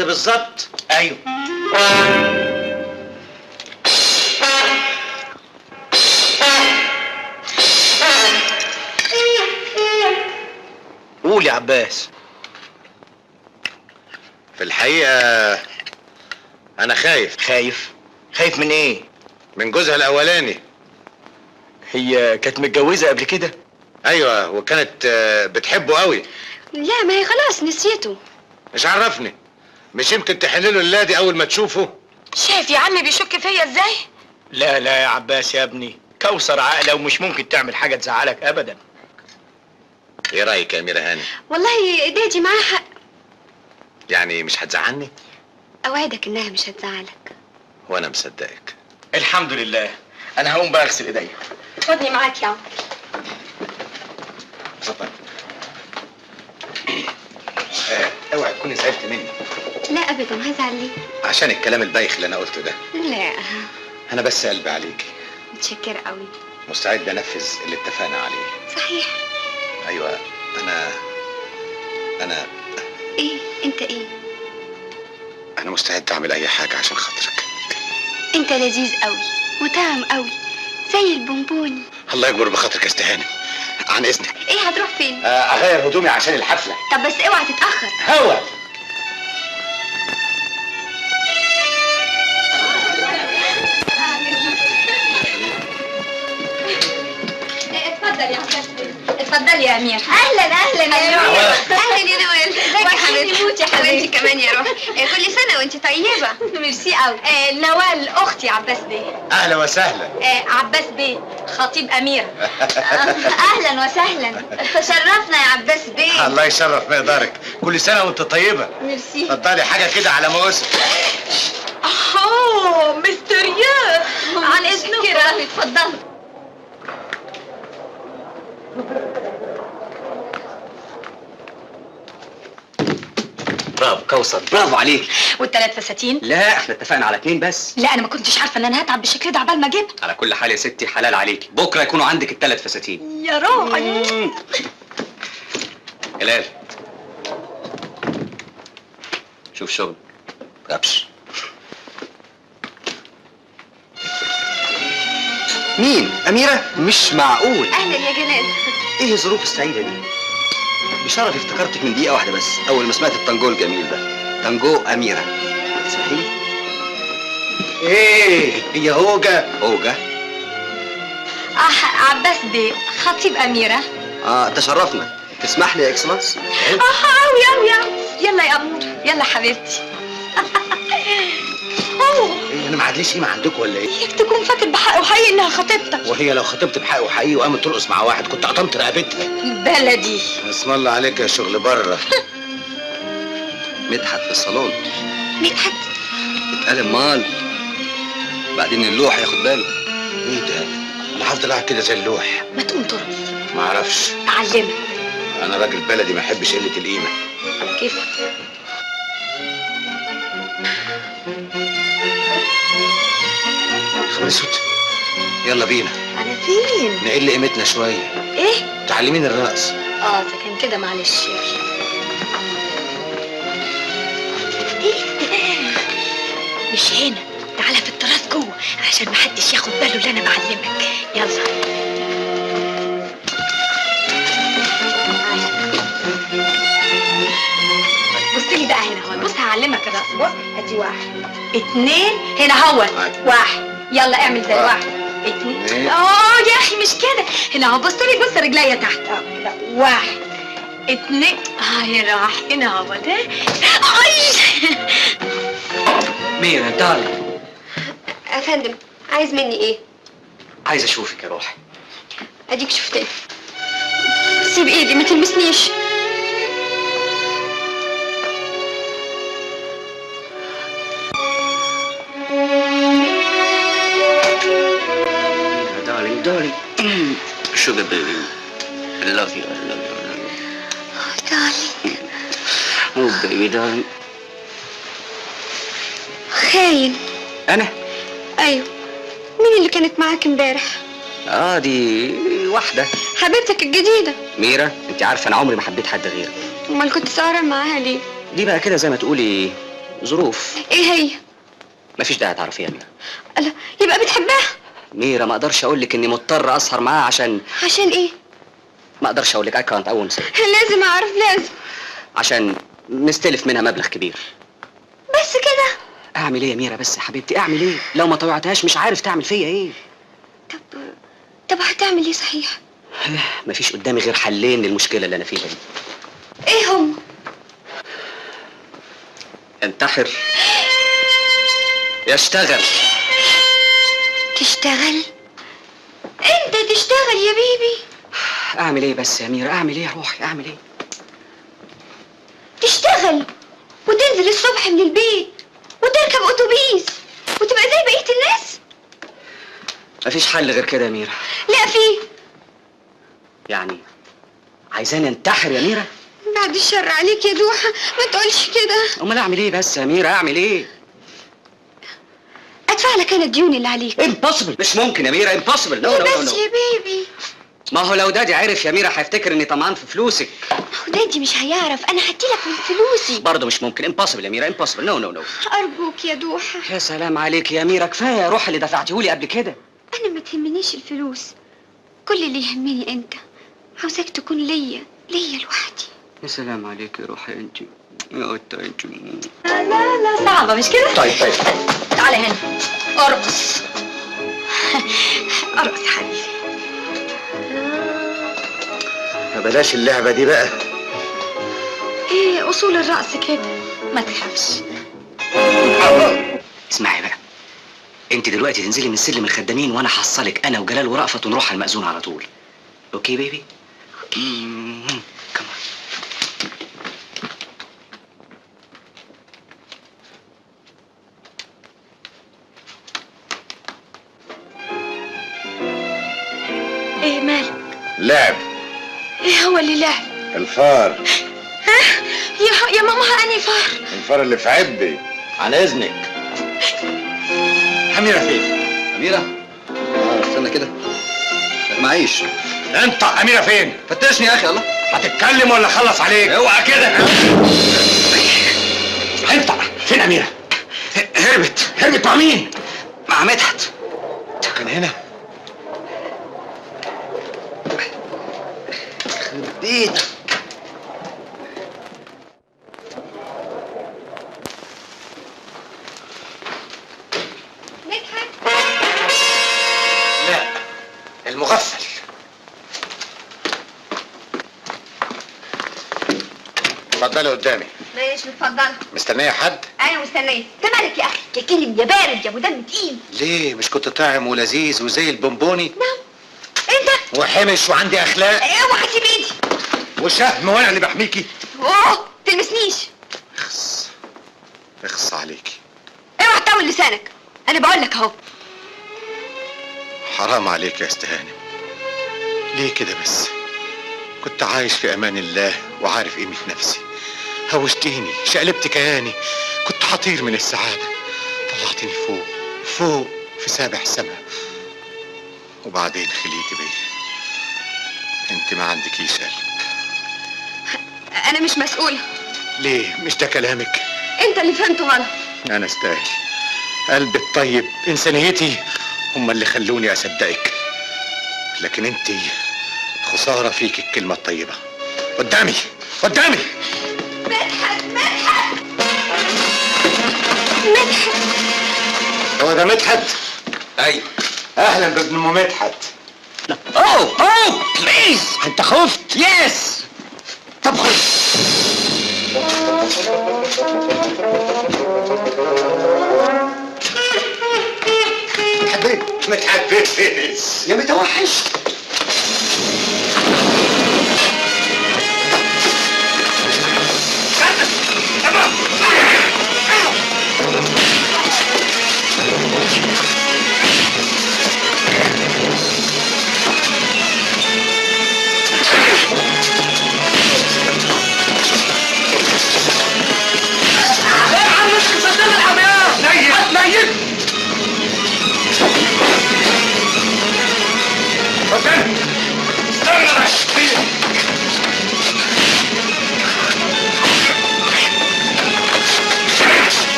بالظبط. ايوه. قول يا عباس. في الحقيقه انا خايف. خايف من ايه؟ من جوزها الاولاني. هي كانت متجوزه قبل كده؟ ايوه، وكانت بتحبه قوي. لا، ما هي خلاص نسيته. مش عرفني، مش يمكن تحلله اللادي اول ما تشوفه. شايف يا عمي بيشك فيا ازاي؟ لا يا عباس يا ابني، كوثر عاقله ومش ممكن تعمل حاجه تزعلك ابدا. ايه رايك يا اميره هاني؟ والله دادي معاه حق. يعني مش هتزعلني؟ اوعدك انها مش هتزعلك. وانا مصدقك. الحمد لله. انا هقوم بقى اغسل ايديا. خدني معاك يا عم. اتفضل. اوعي تكوني زعلت مني. لا ابدا، هزعل ليه؟ عشان الكلام البايخ اللي انا قلته ده. لا، انا بس قلبي عليكي. متشكرة قوي. مستعد انفذ اللي اتفقنا عليه. صحيح. ايوه. انا ايه؟ انت ايه؟ انا مستعد اعمل اي حاجه عشان خاطرك. انت لذيذ قوي وطعم قوي زي البونبوني. الله يكبر بخاطرك يا استهانم. عن اذنك. ايه هتروح فين؟ اغير هدومي عشان الحفله. طب بس اوعى تتأخر. هوا. اتفضل يا عباس. اتفضلي يا امير. اهلا يا نوال. اهلا يا نوال. ازيك يا حبيبتي؟ موت يا حبيبتي. وانت كمان يا روح. كل سنه وانت طيبه. ميرسي قوي. نوال اختي عباس بيه. اهلا وسهلا. عباس بيه خطيب اميره. اهلا وسهلا. تشرفنا يا عباس بيه. الله يشرف مقدارك. كل سنه وانت طيبه. ميرسي. اتفضلي حاجه كده على مواسم. مسترياه. عن اذنك. اتفضلي. برافو كوثر، برافو عليك. والثلاث فساتين؟ لا، احنا اتفقنا على 2 بس. لا، انا ما كنتش عارفه ان انا هتعب بالشكل ده عبال ما اجيب. على كل حال يا ستي، حلال عليك، بكره يكونوا عندك ال3 فساتين. يا روحي. هلال، شوف شغل. غبش. مين؟ أميرة؟ مش معقول. اهلا يا جلال. ايه الظروف السعيدة دي؟ بشرفي افتكرتك من دقيقة واحدة بس، أول ما سمعت التانجو الجميل ده. تانجو أميرة. صحيح؟ ايه هي هوجة؟ عباس بيه خطيب اميره. تشرفنا. تسمح لي يا اكسلانس؟ قوي. يلا يا امور، يلا حبيبتي. ايه انا ما عادليش قيمه عندكم ولا ايه؟ اياك تكون فاكر بحق وحقيقي انها خطيبتك. وهي لو خطبت بحق وحقيقي وقامت ترقص مع واحد كنت قطمت رقبتها. بلدي. اسم الله عليك يا شغل بره. مدحت في الصالون. مدحت؟ اتقال امال. بعدين اللوح ياخد باله. ايه ده؟ انا هفضل قاعد كده زي اللوح. ما تقوم ترقص. ما اعرفش. اعلمك. انا راجل بلدي ما احبش قله القيمه. على كيفك. خلصت. يلا بينا على فين؟ نقل قيمتنا شويه. ايه؟ تعلمين الرقص. اذا كان كده معلش يلا. مش هنا، تعالى في التراس جوه عشان محدش ياخد باله اللي انا بعلمك. يلا. بص لي بقى هنا هو. بص هعلمك الرقص. بص ادي 1 2 هنا هو 1. يلا اعمل زي 1 2. يا اخي مش كده. هنا اهو. بص لي. بص رجليا تحت. كده 1 2. هنا راح. هنا هو ده. ميرا دارلي. يا فندم، عايز مني ايه؟ عايز اشوفك يا روحي. اديك شفتني. سيب ايدي ما تلمسنيش. darling. Sugar baby. I love you. Oh, darling. Oh, baby, darling. خاين. أنا؟ أيوه. مين اللي كانت معاك امبارح؟ دي واحدة. حبيبتك الجديدة. ميرا، أنت عارفة أنا عمري ما حبيت حد غيرك. أمال كنت سهران معاها ليه؟ دي بقى كده زي ما تقولي ظروف. إيه هي؟ مفيش داعي تعرفيها يا ميرا. الله، يبقى بتحبها؟ ميرا ما اقدرش اقول لك اني مضطر اسهر معاها عشان ايه؟ ما اقدرش اقول لك I can't اول مساء. لازم اعرف، لازم. عشان مستلف منها مبلغ كبير. بس كده؟ اعمل ايه يا ميرا بس يا حبيبتي، اعمل ايه؟ لو ما طوعتهاش مش عارف تعمل فيا ايه. طب هتعمل ايه صحيح؟ مفيش قدامي غير حلين للمشكلة اللي انا فيها دي. ايه هم؟ انتحر يشتغل. تشتغل؟ انت تشتغل يا بيبي؟ اعمل ايه بس يا ميرا، اعمل ايه يا روحي، اعمل ايه؟ تشتغل وتنزل الصبح من البيت وتركب اتوبيس وتبقى زي بقية الناس؟ مفيش حل غير كده يا ميرا. لا فيه. يعني عايزاني انتحر يا ميرا؟ بعد الشر عليك يا دوحة، ما تقولش كده. امال اعمل ايه بس يا ميرا، اعمل ايه؟ ادفع لك انا الديون اللي عليك. امبوسيبل. مش ممكن يا ميرا، امبوسيبل. نو بس يا بيبي. ما هو لو دادي عرف يا ميرا هيفتكر اني طمعان في فلوسك. دادي مش هيعرف، انا هديلك من فلوسي. برضه مش ممكن. امبوسيبل يا ميرا، امبوسيبل. نو. ارجوك يا دوحة. يا سلام عليك يا ميرا، كفايه يا روح اللي دفعتيهولي قبل كده. انا ما تهمنيش الفلوس، كل اللي يهمني انت. عاوزاك تكون ليا لوحدي. يا سلام عليك يا روحي انت. يا قطة انت. لا صعبة مش كده؟ طيب تعالى هنا ارقص. ارقص حبيبي. بلاش اللعبة دي بقى. ايه اصول الرقص كده؟ ما تخافش. اسمعي بقى، انت دلوقتي تنزلي من سلم الخدامين وانا هحصلك انا وجلال ورأفت ونروح على المأذون على طول. اوكي بيبي؟ كمان. ايه مالك؟ لعب. ايه هو اللي لعب؟ الفار. ها؟ يا ماما اني فار. الفار اللي في عبي. عن اذنك. أميرة فين؟ أميرة؟ استنى كده. معيش. انت أميرة فين؟ فتشني يا اخي. الله. هتتكلم ولا خلص عليك؟ اوعى كده. انت فين أميرة؟ هربت مع مين؟ مع مدحت. كان هنا. ايدك. مدحت؟ لا، المغفل. اتفضلي قدامي. ماشي اتفضل. مستنية حد؟ انا مستنيه. انت مالك يا اخي؟ يا كلم يا بارد يا ابو دم تقيل. ليه؟ مش كنت طاعم ولذيذ وزي البونبوني؟ نعم. انت؟ وحمش وعندي اخلاق. اوعى تسيب ايدي. وشهم وانا اللي بحميكي. اوه تلمسنيش. اخص عليكي. اوعى تطول لسانك، انا بقول لك اهو. حرام عليك يا استهانم. ليه كده بس؟ كنت عايش في امان الله وعارف قيمة نفسي. هوشتيني، شقلبت كياني، كنت حطير من السعادة. طلعتني فوق في سابع سما. وبعدين خليتي بيا. انت ما عندكيش قلب. انا مش مسؤولة. ليه؟ مش ده كلامك؟ انت اللي فهمته غلط. انا استاهل. قلبي الطيب، انسانيتي هم اللي خلوني اصدقك. لكن انت خسارة فيك الكلمة الطيبة. قدامي. مدحت. هو ده مدحت؟ ايوه. اهلا بابن ام مدحت. اوه بليز. انت خفت؟ يس. طب خد. متحبين. يا متوحش.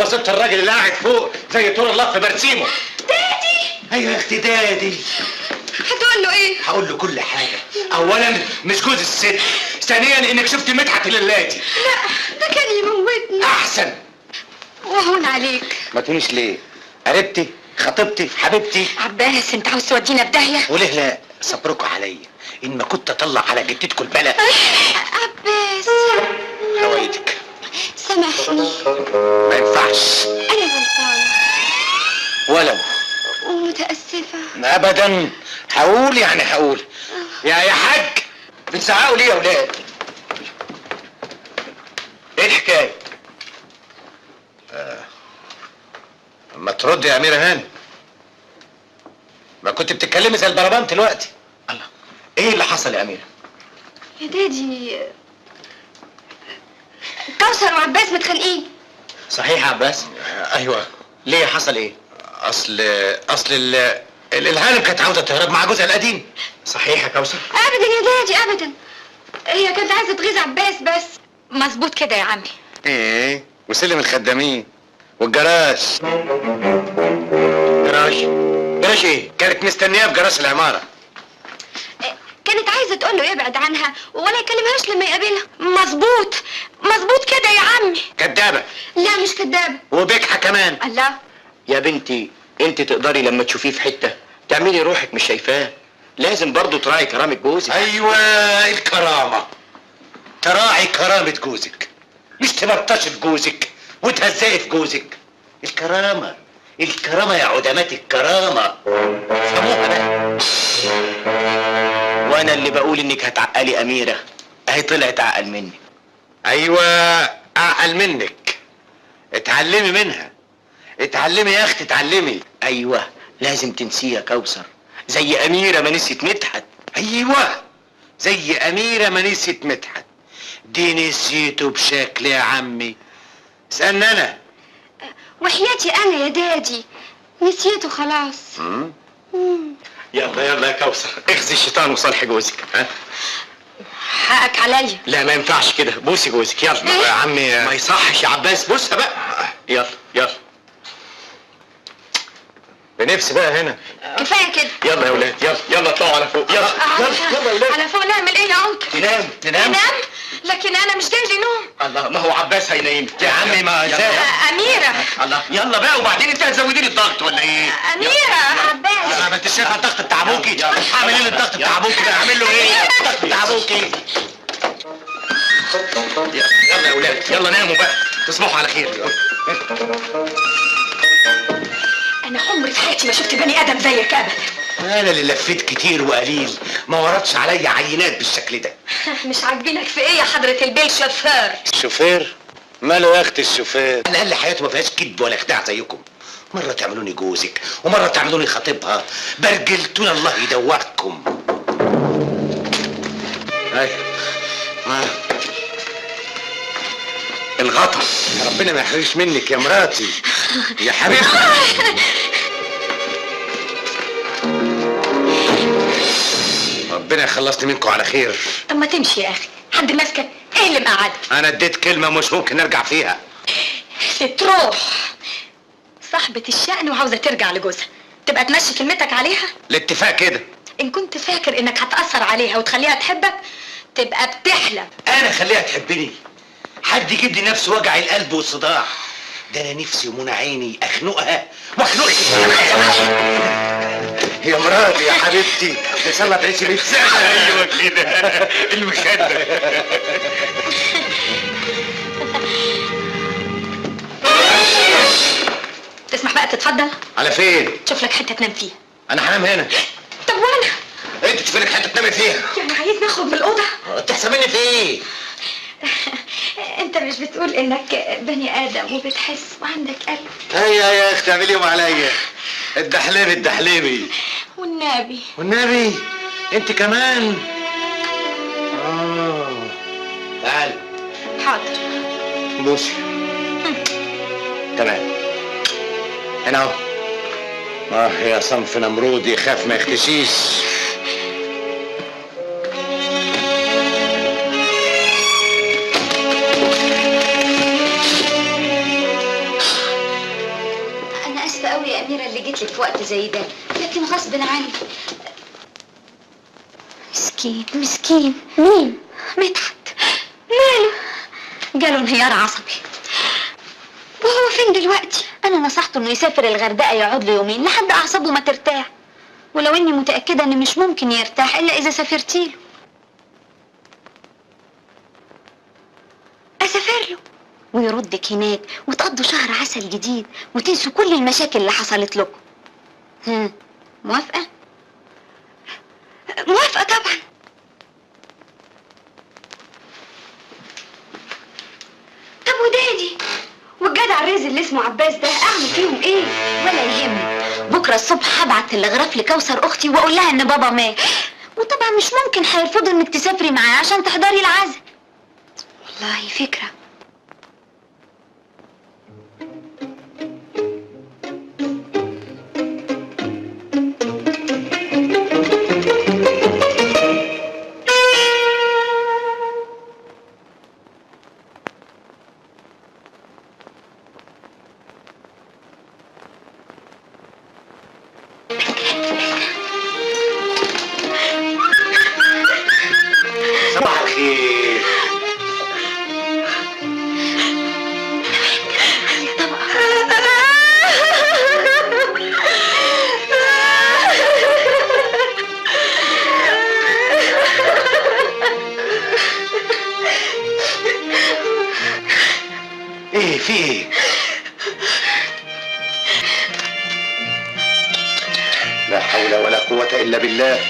بصيت الراجل اللي قاعد فوق زي طور الله في برسيمه. دادي. ايوه يا اختي دادي. هتقول له ايه؟ هقول له كل حاجه. اولا مش جوز الست، ثانيا انك شفت مدحت الليلاتي. لا ده كان يموتني. احسن. وهون عليك. ما تقوليش ليه؟ قريبتي، خطيبتي، حبيبتي. عباس انت عاوز تودينا في داهيه؟ وليه لا؟ صبركوا عليا ان ما كنت اطلع على جدتكم البلا. عباس هوايتك. سامحني. ما ينفعش. انا غلطانه ولو ومتاسفه. ابدا. هقول يعني هقول. يا حاج بتزعقوا ليه يا ولاد؟ ايه الحكايه؟ ما ترد يا اميره هاني. ما كنت بتتكلمي زي البربان دلوقتي. الله، ايه اللي حصل يا اميره؟ يا دادي كوثر وعباس متخانقين. صحيح يا عباس؟ ايوه. ليه حصل ايه؟ اصل الهانم كانت عاوزه تهرب مع جوزها القديم. صحيح يا كوثر؟ ابدا يا دادي ابدا، هي كانت عايزه تغيظ عباس بس. مظبوط كده يا عمي. ايه؟ وسلم الخدامين والجراج. جراج ايه؟ كانت مستنياه في جراج العماره. كانت عايزه تقول له يبعد عنها ولا يكلمهاش لما يقابلها. مظبوط كده يا عمي. كدابه. لا مش كدابه. وبجحه كمان. الله. يا بنتي انت تقدري لما تشوفيه في حته تعملي روحك مش شايفاه، لازم برضو تراعي كرامه جوزك. ايوه الكرامه. تراعي كرامه جوزك، مش تبطشي في جوزك وتهزقي في جوزك. الكرامه يا عدمات الكرامه. فهموها بقى. وانا اللي بقول انك هتعقلي اميره، اهي طلعت اعقل مني. ايوه اعقل منك. اتعلمي منها. اتعلمي يا اختي اتعلمي. ايوه لازم تنسيه يا كوثر، زي اميره ما نسيت مدحت. ايوه زي اميره ما نسيت مدحت. دي نسيته بشكل يا عمي. اسالني انا. وحياتي انا يا دادي نسيته خلاص. يلا يا كوثر اخزي الشيطان وصالحي جوزك. ها؟ حقك عليا. لا ما ينفعش كده، بوسي جوزك يلا. يا عمي ما يصحش يا عباس، بوسها بقى. يلا بنفسي بقى هنا. كفايه كده. يلا يا ولاد يلا اطلعوا على فوق. يلا يا ولاد. على فوق نعمل ايه يا عنك؟ تنام. لكن انا مش جاي لي نوم. الله، ما هو عباس هينيمك يا عمي ما ازاي. اميره. الله يلا بقى، وبعدين انت هتزودي لي الضغط ولا ايه؟ اميره. عباس ما انت شايفه الضغط بتاع ابوكي. هعمل ايه للضغط بتاع ابوكي ده؟ اعمل له ايه الضغط بتاع ابوكي؟ يلا يا ولاد يلا ناموا بقى، تصبحوا على خير. انا عمري في حياتي ما شفت بني ادم زيك ابدا. انا اللي لفيت كتير وقليل ما وردش عليا عينات بالشكل ده. مش عاجبينك في ايه يا حضره البيه شوفير؟ الشوفير؟ ماله يا اختي الشوفير؟ على الاقل حياته ما فيهاش كذب ولا خداع زيكم. مره تعملوني جوزك ومره تعملوني خطيبها. برجلتونا الله يدوعكم. الغطا. ربنا ما يحرمش منك يا مراتي يا حبيبتي. ربنا يخلصني منكم على خير. طب ما تمشي يا اخي، حد ماسكك؟ ايه اللي مقعدك؟ انا اديت كلمه مش ممكن ارجع فيها. تروح صاحبة الشأن وعاوزة ترجع لجوزها، تبقى تمشي كلمتك عليها؟ الاتفاق كده. ان كنت فاكر انك هتأثر عليها وتخليها تحبك تبقى بتحلم. انا خليها تحبني؟ حد يجيب لي نفسه وجع القلب والصداع ده؟ انا نفسي ومنى عيني اخنقها واخنقك. يا مراتي يا حبيبتي ان شاء الله تعيشي بالسنه. ايوه كده المخده. تسمح بقى تتفضل؟ على فين؟ شوف لك حته تنام فيها. انا هنام هنا. طب وانا؟ انت تشوفي لك حته تنامي فيها. يعني عايز نخرج من الاوضه؟ تحسبيني في ايه؟ انت مش بتقول انك بني ادم وبتحس وعندك قلب؟ هيا يا اختي اعمليهم عليا. الدحليبي والنبي انت كمان. تعالي. حاضر. بوسي. تمام. هنا اهو. يا صنف نمرود يخاف ما يختشيش. يا أميرة اللي جيت لك في وقت زي ده، لكن غصب عني. مسكين مسكين. مين؟ مدحت. ماله؟ جاله انهيار عصبي. وهو فين دلوقتي؟ أنا نصحته إنه يسافر الغردقة يقعد له يومين لحد أعصابه ما ترتاح، ولو إني متأكدة إن مش ممكن يرتاح إلا إذا سافرتيله. أسافر له ويردك هناك وتقضوا شهر عسل جديد وتنسوا كل المشاكل اللي حصلت لكم. موافقة؟ موافقة طبعا. طب ودادي والجدع الرازي اللي اسمه عباس ده اعمل فيهم ايه؟ ولا يهمني، بكره الصبح هبعت تلغراف لكوثر اختي واقول لها ان بابا مات، وطبعا مش ممكن هيرفضوا انك تسافري معاه عشان تحضري العزاء. والله فكرة. صباح الخير. ايه في ايه؟ لا حول ولا قوة الا بالله.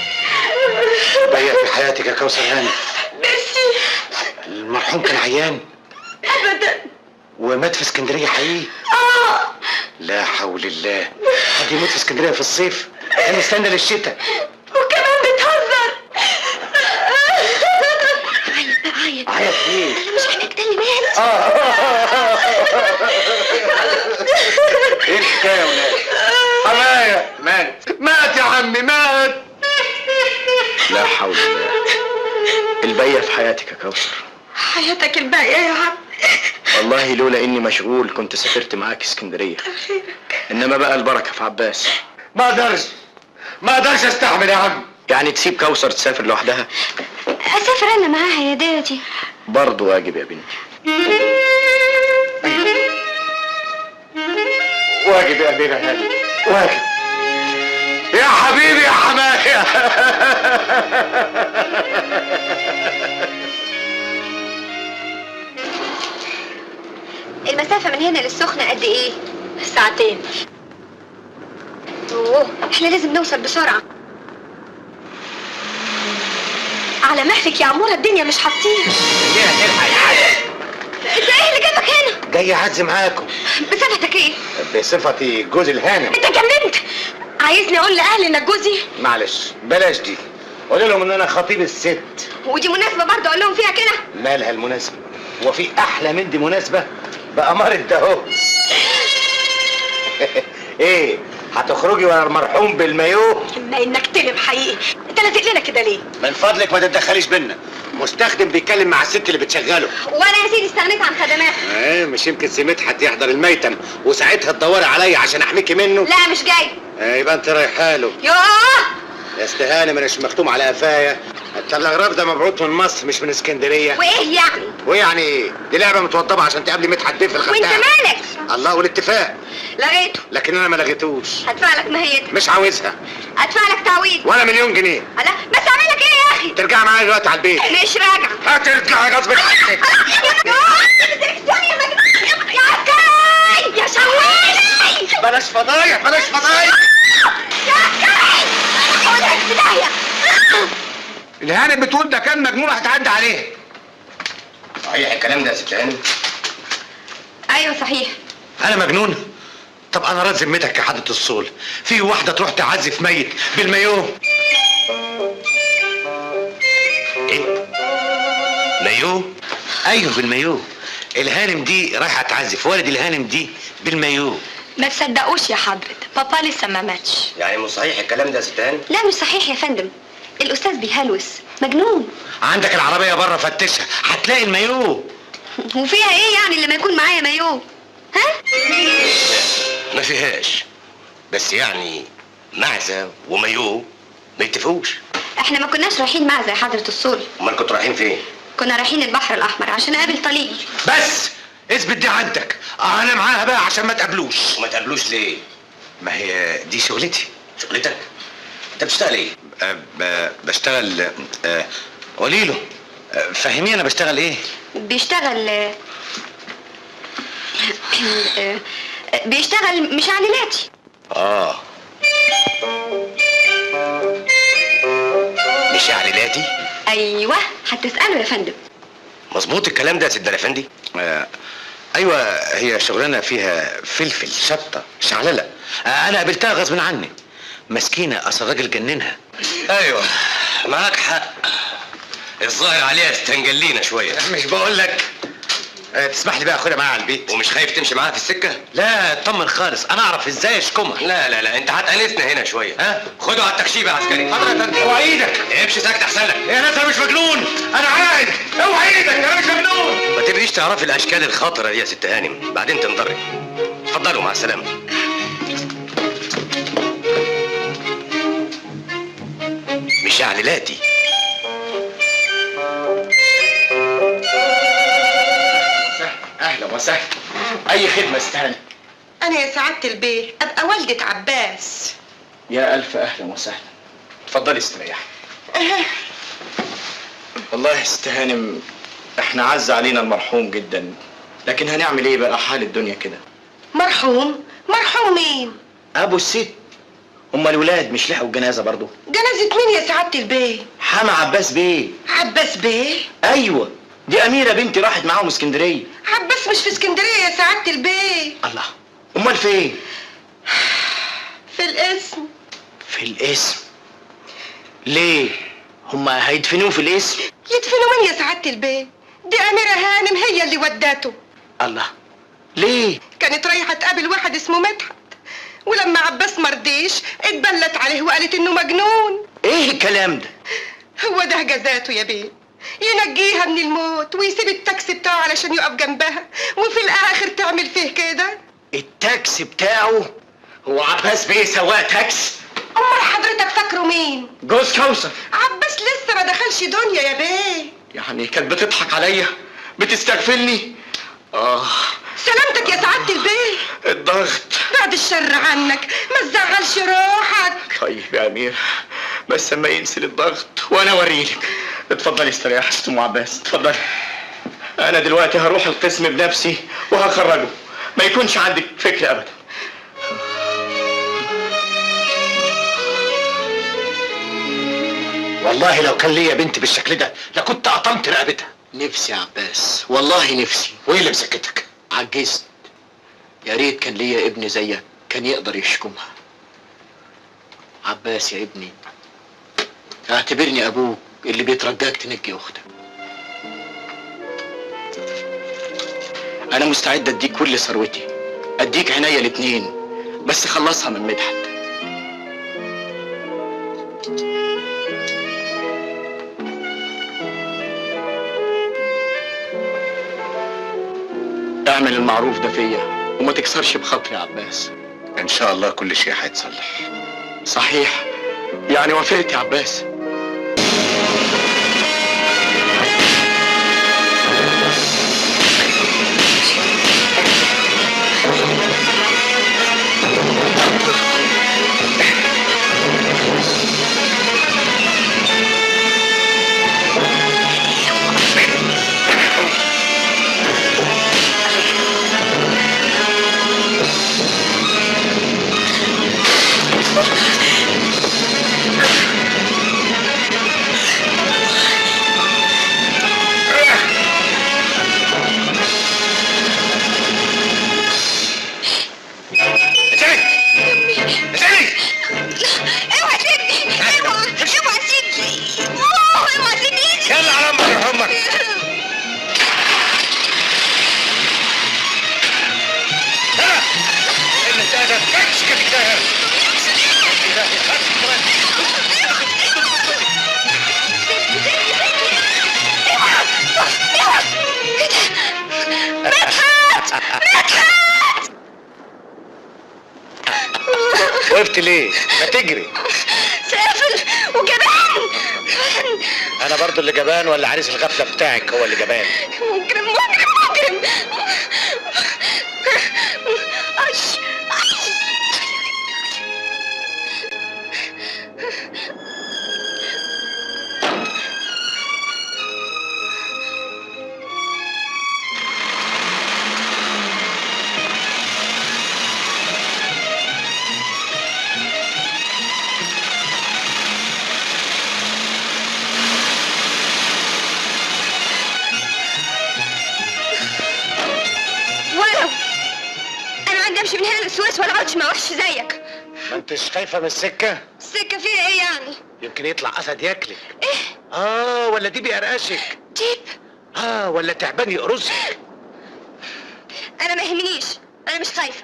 بقيت في حياتك يا كوثر هانم. ميرسي. المرحوم كان عيان؟ ابدا. ومات في اسكندرية حقيقي؟ لا حول الله. حد يموت في اسكندرية في الصيف؟ كان مستنى للشتاء. وكمان بتهزر. عيط بقى عيط. عيط ايه؟ انا مش محتاج تاني مات. ايه الحكاية يا ولاد؟ حماية مات يا عمي مات. لا حول الله. الباقية في حياتك يا كوثر. حياتك الباقية يا عم. والله لولا اني مشغول كنت سافرت معاك اسكندرية، انما بقى البركة في عباس. ما اقدرش استحمل يا عم. يعني تسيب كوثر تسافر لوحدها؟ اسافر انا معاها يا دادي. برضه واجب يا بنتي. واجب يا أميرة هانم، واجب. يا حبيبي يا حماية. المسافة من هنا للسخنة قد ايه؟ 2 ساعة. اوه احنا لازم نوصل بسرعة. على مهلك يا عمورة، الدنيا مش هتطير. ليه هتلحق يا حاج؟ انت ايه اللي جابك هنا؟ جاي اعز معاكم. بصفتك ايه؟ بصفتي جوز الهانم. انت جننت؟ عايزني اقول لاهلي انك جوزي؟ معلش بلاش دي، قول لهم ان انا خطيب الست. ودي مناسبة برضه اقول لهم فيها كده؟ مالها المناسبة؟ هو في احلى من دي مناسبة؟ بأمارة ده اهو. ايه هتخرجي ورا المرحوم بالمايوه؟ اما انك تلم حقيقي. انت لازق لنا كده ليه؟ من فضلك ما تتدخليش بينا. مستخدم بيتكلم مع الست اللي بتشغله. وانا يا سيدي استغنيت عن خدمات. ايه مش يمكن سي مدحت يحضر الميتم وساعتها تدوري عليا عشان احميكي منه؟ لا مش جاي. يبقى انت رايحه له. يوه يا استهانم انا مش مختوم على قفايا. التلغراف ده مبعوث من مصر مش من اسكندريه. وايه يعني؟ ويعني ايه؟ دي لعبه متوضبه عشان تقابلي مدحت بيه في الغردقه. وانت مالك؟ الله والاتفاق. لغيته. لكن انا ما لغيتوش. هدفع لك ماهيتك. مش عاوزها. ادفع لك تعويض. ولا مليون جنيه. لا بس اعمل لك ايه يا اخي؟ ترجع معايا دلوقتي على البيت. مش راجع. هترجعي غصب عنك. يا عسكري يا شوالي. بلاش فضايح بلاش فضايح. يا عسكري خدك في داهيه. الهانم بتقول ده كان مجنون هتعدي عليه. صحيح الكلام ده يا ست هانم؟ ايوه صحيح. انا مجنون؟ طب انا راضي ذمتك يا حضرة الصول، في واحدة تروح تعزف ميت بالمايوه؟ ايه؟ مايوه؟ ايوه بالمايوه. الهانم دي رايحة تعزف والد الهانم دي بالمايوه. ما تصدقوش يا حضرة، بابا لسه ما ماتش. يعني مش صحيح الكلام ده يا ست هانم؟ لا مش صحيح يا فندم، الاستاذ بيهلوس مجنون. عندك العربية بره فتشها هتلاقي المايوه. وفيها ايه يعني لما يكون معايا مايوه؟ ها؟ ما فيهاش. بس يعني معزه ومايو ما يتفقوش. احنا ما كناش رايحين معزة يا حضرة الصول. امال كنتوا رايحين فين؟ كنا رايحين البحر الأحمر عشان أقابل طليق. بس اثبت دي عندك، انا معاها بقى عشان ما تقابلوش. وما تقابلوش ليه؟ ما هي دي شغلتي. شغلتك؟ انت بتشتغل ايه؟ بشتغل قولي له فهميه انا بشتغل ايه؟ بيشتغل بيشتغل مش عليلاتي. مش عليلاتي؟ أيوه هتسأله يا فندم. مظبوط الكلام ده يا سيدنا الافندي؟ ايوه، هي شغلانه فيها فلفل شطه شعلله. انا قابلتها غصب عني، مسكينه اصل الراجل جننها. ايوه معاك حق، الظاهر عليها استنجلينا شويه. مش بقول لك تسمح لي بقى اخدها معايا على البيت؟ ومش خايف تمشي معاها في السكه؟ لا اطمن خالص، انا اعرف ازاي اشكمها. لا انت هتقلسنا هنا شويه. ها؟ خده على التكشيف يا عسكري. حضرتك انت اوعى ايدك. امشي ساكت احسن لك. يا ناس انا مش مجنون، انا عاقل. اوعى ايدك، انا مش مجنون. ما تبقيش تعرفي الاشكال الخطره دي يا ست هانم، بعدين تنضري. اتفضلوا مع السلامه. مش عليلاتي. اهلا وسهلا. اي خدمه استهاني. أنا يا سعادة البيه أبقى والدة عباس. يا الف اهلا وسهلا. اتفضلي استريحي. والله استهانم، احنا عز علينا المرحوم جدا، لكن هنعمل ايه بقى، حال الدنيا كده. مرحوم؟ مرحوم مين؟ ابو الست. هما الولاد مش لحقوا الجنازه برضو؟ جنازة مين يا سعادة البيه؟ حما عباس بيه. عباس بيه؟ ايوه، دي اميره بنتي راحت معاهم اسكندريه. عباس مش في اسكندرية يا سعادة البيه. الله، امال فين؟ في الاسم. في الاسم؟ ليه؟ هما هيدفنوه في الاسم؟ يدفنوا مين يا سعادة البيه؟ دي أميرة هانم هي اللي ودته. الله، ليه؟ كانت رايحة تقابل واحد اسمه مدحت، ولما عباس مرضيش اتبلت عليه وقالت انه مجنون. ايه الكلام ده؟ هو ده جزاته يا بيه، ينجيها من الموت ويسيب التاكسي بتاعه علشان يقف جنبها، وفي الاخر تعمل فيه كده. التاكسي بتاعه؟ هو عباس بيه سواق تاكسي؟ امال حضرتك فاكره مين؟ جوز كوثر. عباس لسه ما دخلش دنيا يا بيه. يعني كانت بتضحك عليا، بتستغفلني. سلامتك يا سعادة البيه. الضغط. بعد الشر عنك، ما تزعلش روحك. طيب يا امير، بس اما ينزل الضغط وانا اوريلك. اتفضلي استريحي يا ست ام عباس، اتفضلي. انا دلوقتي هروح القسم بنفسي وهخرجه، ما يكونش عندك فكره ابدا. والله لو كان ليا بنت بالشكل ده لكنت قطمت رقبتها. نفسي يا عباس، والله نفسي. وايه اللي مسكتك؟ عجزت. يا ريت كان ليا ابن زيك كان يقدر يشكمها. عباس يا ابني، اعتبرني ابوك اللي بيترجاك تنجي اختك. انا مستعد اديك كل ثروتي، اديك عينيا الاتنين، بس خلصها من مدحت. اعمل المعروف ده فيا وما تكسرش بخاطري يا عباس. ان شاء الله كل شيء هيتصلح. صحيح، يعني وافقت يا عباس؟ وقفت ليه؟ ما تجري. سافل وجبان. انا برضو اللي جبان ولا عريس الغفله بتاعك هو اللي جبان؟ مجرم مجرم مجرم. امشي من هنا للسويس ولا اقعدش مع وحش زيك. ما انتش خايفه من السكه؟ السكه فيها ايه يعني؟ يمكن يطلع اسد ياكلك. ايه؟ ولا ديب يقرقشك. ديب؟ ولا تعبان يقرصك. انا ما يهمنيش، انا مش خايفه.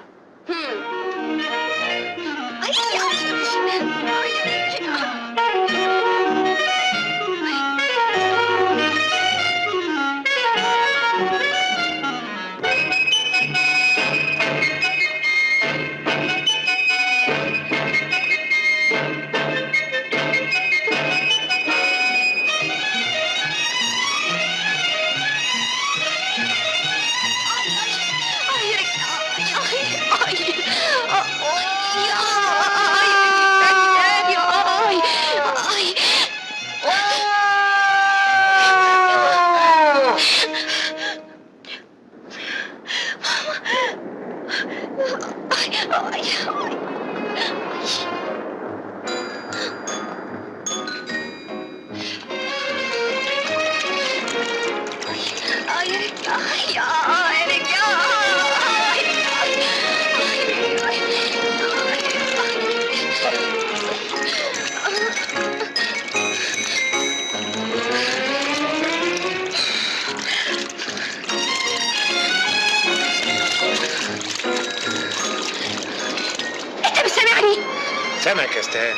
سامعك يا استهان.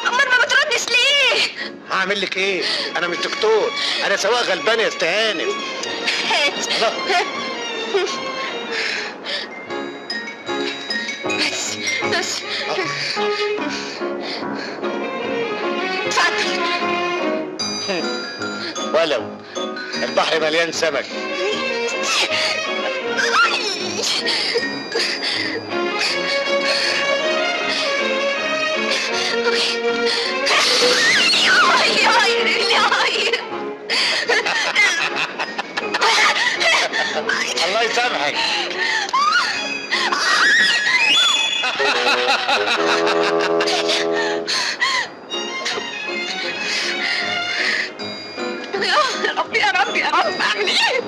امال ما بتردش ليه؟ هعمل لك ايه؟ انا مش دكتور، انا سواق غلبان يا استهانم. هات بس اتفضل. ولو البحر مليان سمك. الله يسامحك. يا ربي يا ربي يا رب اعمل ايه؟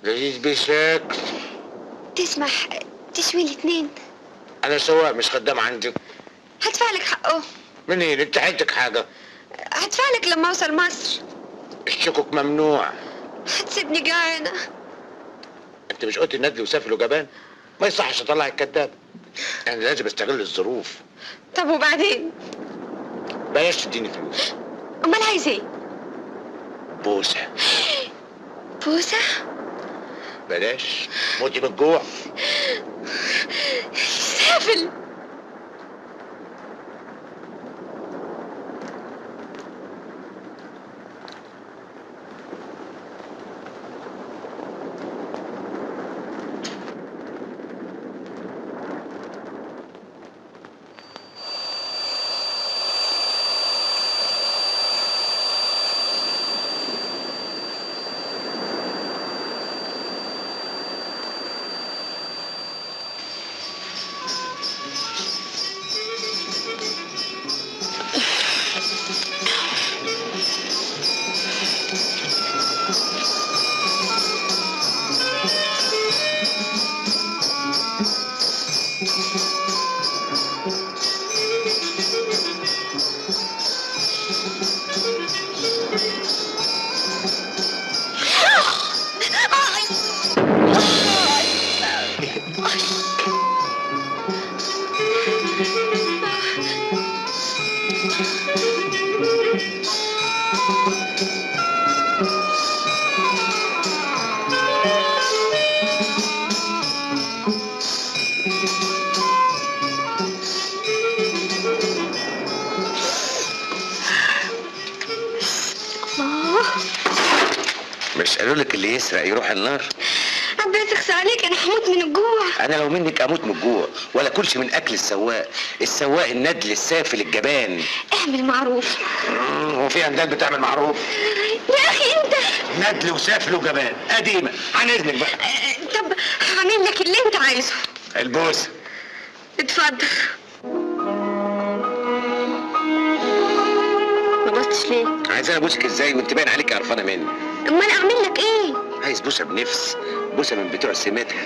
لذيذ بشكل. تسمح تشوي لي 2؟ انا سواق مش خدام عندك. هدفع لك حقه. منين انت حيلتك حاجه؟ هدفع لك لما اوصل مصر. الشكوك ممنوع. هتسيبني جعانه. انت مش قلت الندل وسافل وجبان؟ ما يصحش اطلع الكداب. انا لازم استغل الظروف. طب وبعدين؟ بلاش تديني فلوس. امال عايز ايه؟ بوسه. بوسه؟ بلاش موتي من الجوع. سافل. قالوا لك اللي يسرق يروح النار. عباس اخسى عليك، انا هموت من الجوع. انا لو منك اموت من الجوع ولا كلش من اكل السواق الندل السافل الجبان. اعمل معروف. هو في اندال بتعمل معروف؟ يا اخي انت ندل وسافل وجبان قديمه. عن اذنك بقى. طب هعمل لك اللي انت عايزه. البوسه. اتفضل. ما بصتش ليه؟ عايز انا ابوسك ازاي وانت باين عليك قرفانه مني؟ امال اعمل لك ايه؟ عايز بوسه بنفس، بوسه من بتوع سمتها،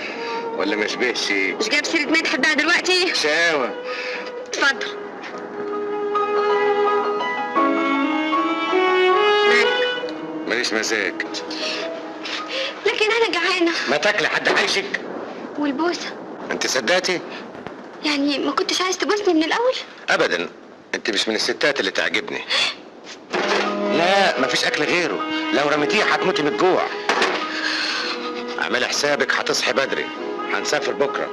ولا ما شبهش؟ مش جايب سيره مدحت بقى دلوقتي؟ شاوة. اتفضل. مالك؟ ماليش مزاج. لكن انا جعانه. ما تاكلي حد عايشك؟ والبوسه؟ انت صدقتي؟ يعني ما كنتش عايز تبوسني من الاول؟ ابدا، انت مش من الستات اللي تعجبني. لا مفيش اكل غيره، لو رميتيه هتموتي من الجوع. اعملي حسابك هتصحي بدري، هنسافر بكره.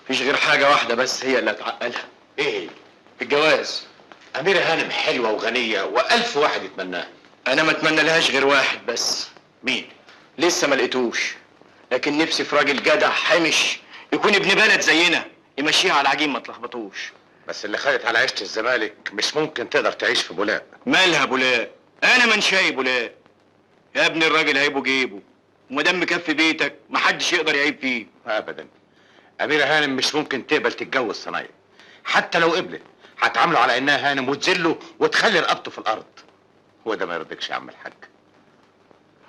مفيش غير حاجة واحدة بس هي اللي هتعقلها. ايه؟ الجواز. أميرة هانم حلوة وغنية وألف واحد يتمناها. أنا ما أتمنى لهاش غير واحد بس. مين؟ لسه ما لقيتوش، لكن نفسي في راجل جدع حمش يكون ابن بلد زينا يمشيها على العجين ما تلخبطوش. بس اللي خدت على عيشة الزمالك مش ممكن تقدر تعيش في بولاق. مالها بولاق؟ أنا منشاي بولاق. يا ابني الراجل هيبه جيبه، ومادام مكفي بيتك محدش يقدر يعيب فيه. أبدا. أميرة هانم مش ممكن تقبل تتجوز صنايعي، حتى لو قبلت هتعامله على إنها هانم وتذله وتخلي رقبته في الأرض. هو ده ما يرضيكش يا عم الحاج.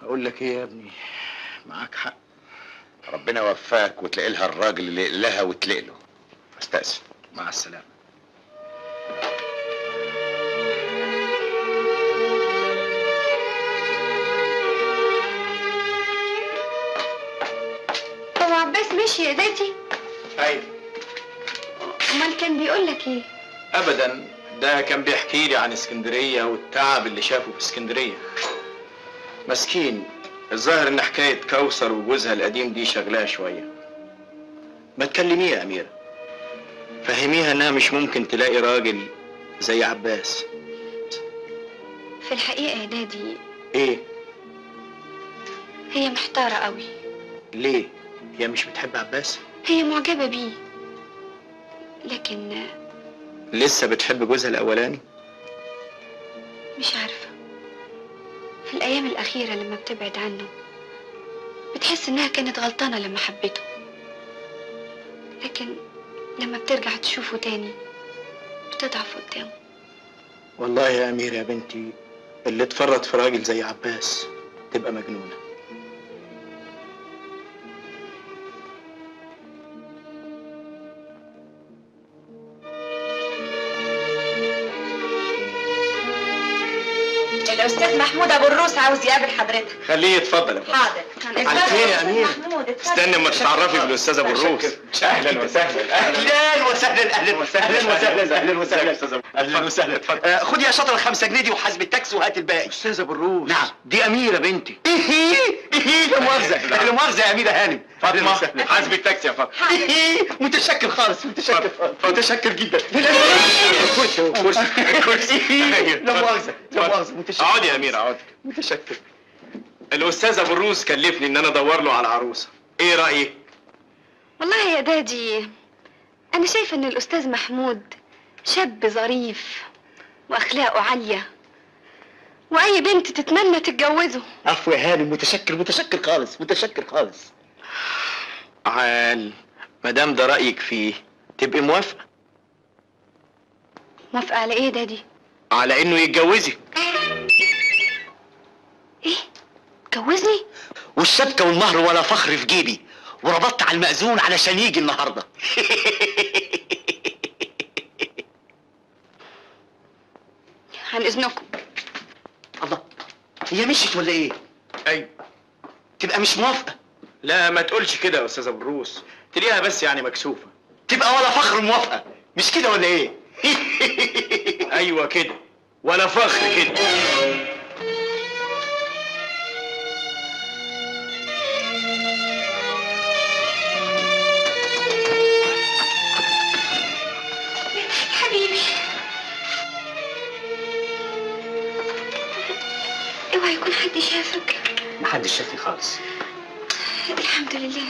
هقول لك إيه يا ابني؟ معاك حق. ربنا يوفقك وتلاقي لها الراجل اللي يقلها وتلاقي له. استأذن. مع السلامة. هو عباس مشي يا دادي؟ أيوة. امال كان بيقول لك ايه؟ أبدا، ده كان بيحكي لي عن اسكندرية والتعب اللي شافه في اسكندرية. مسكين، الظاهر إن حكاية كوثر وجوزها القديم دي شغلها شوية. ما تكلميها يا أميرة، فهميها إنها مش ممكن تلاقي راجل زي عباس. في الحقيقه يا دادي إيه؟ هي محتاره قوي. ليه؟ هي مش بتحب عباس؟ هي معجبه بيه، لكن لسه بتحب جوزها الأولاني؟ مش عارفه. في الايام الاخيره لما بتبعد عنه بتحس انها كانت غلطانه لما حبته، لكن لما بترجع تشوفه تاني بتضعف قدامه. والله يا أميرة يا بنتي، اللي اتفرط في راجل زي عباس تبقى مجنونة. الاستاذ محمود ابو الروس عاوز يقابل حضرتك. خليه يتفضل يا فندم. حاضر. على فين يا أميرة؟ استنى اما تتعرفي بالاستاذ ابو الروس. اهلا وسهلا. اهلا وسهلا اهلا وسهلا اهلا وسهلا. اهلا وسهلا اهلا وسهلا. اتفضل. خد يا شاطر ال5 جنيه دي وحاسب التاكسي وهات الباقي. استاذ ابو الروس. نعم. دي أميرة بنتي. ايه لا مؤاخذة لا مؤاخذة يا أميرة هانم. فاطمة حاسب التاكسي يا فاطمة. متشكر خالص متشكر متشكر جدا. كرسي كرسي. لا مؤاخذة لا مؤاخذة متشكر. اقعدي يا أميرة اقعدي. متشكر. الأستاذ أبو الروس كلفني إن أنا أدور له على عروسة، إيه رأيك؟ والله يا دادي انا شايفه ان الاستاذ محمود شاب ظريف واخلاقه عاليه واي بنت تتمنى تتجوزه. عفو يا هانم، متشكر خالص متشكر خالص. عال، مادام ده رأيك فيه تبقي موافقة. موافقه على ايه يا دادي؟ على إنه يتجوزك. ايه؟ اتجوزني؟ والشبكة والمهر ولا فخر في جيبي، وربطت على المأذون علشان يجي النهارده. عن اذنكم. الله، هي مشيت ولا ايه؟ أيوة. تبقى مش موافقة. لا ما تقولش كده يا أستاذ أبو الروس، تلاقيها بس يعني مكسوفة. تبقى ولا فخر موافقة، مش كده ولا ايه؟ أيوة كده، ولا فخر كده. اوعى يكون حد شافك. محدش شافني خالص. الحمد لله،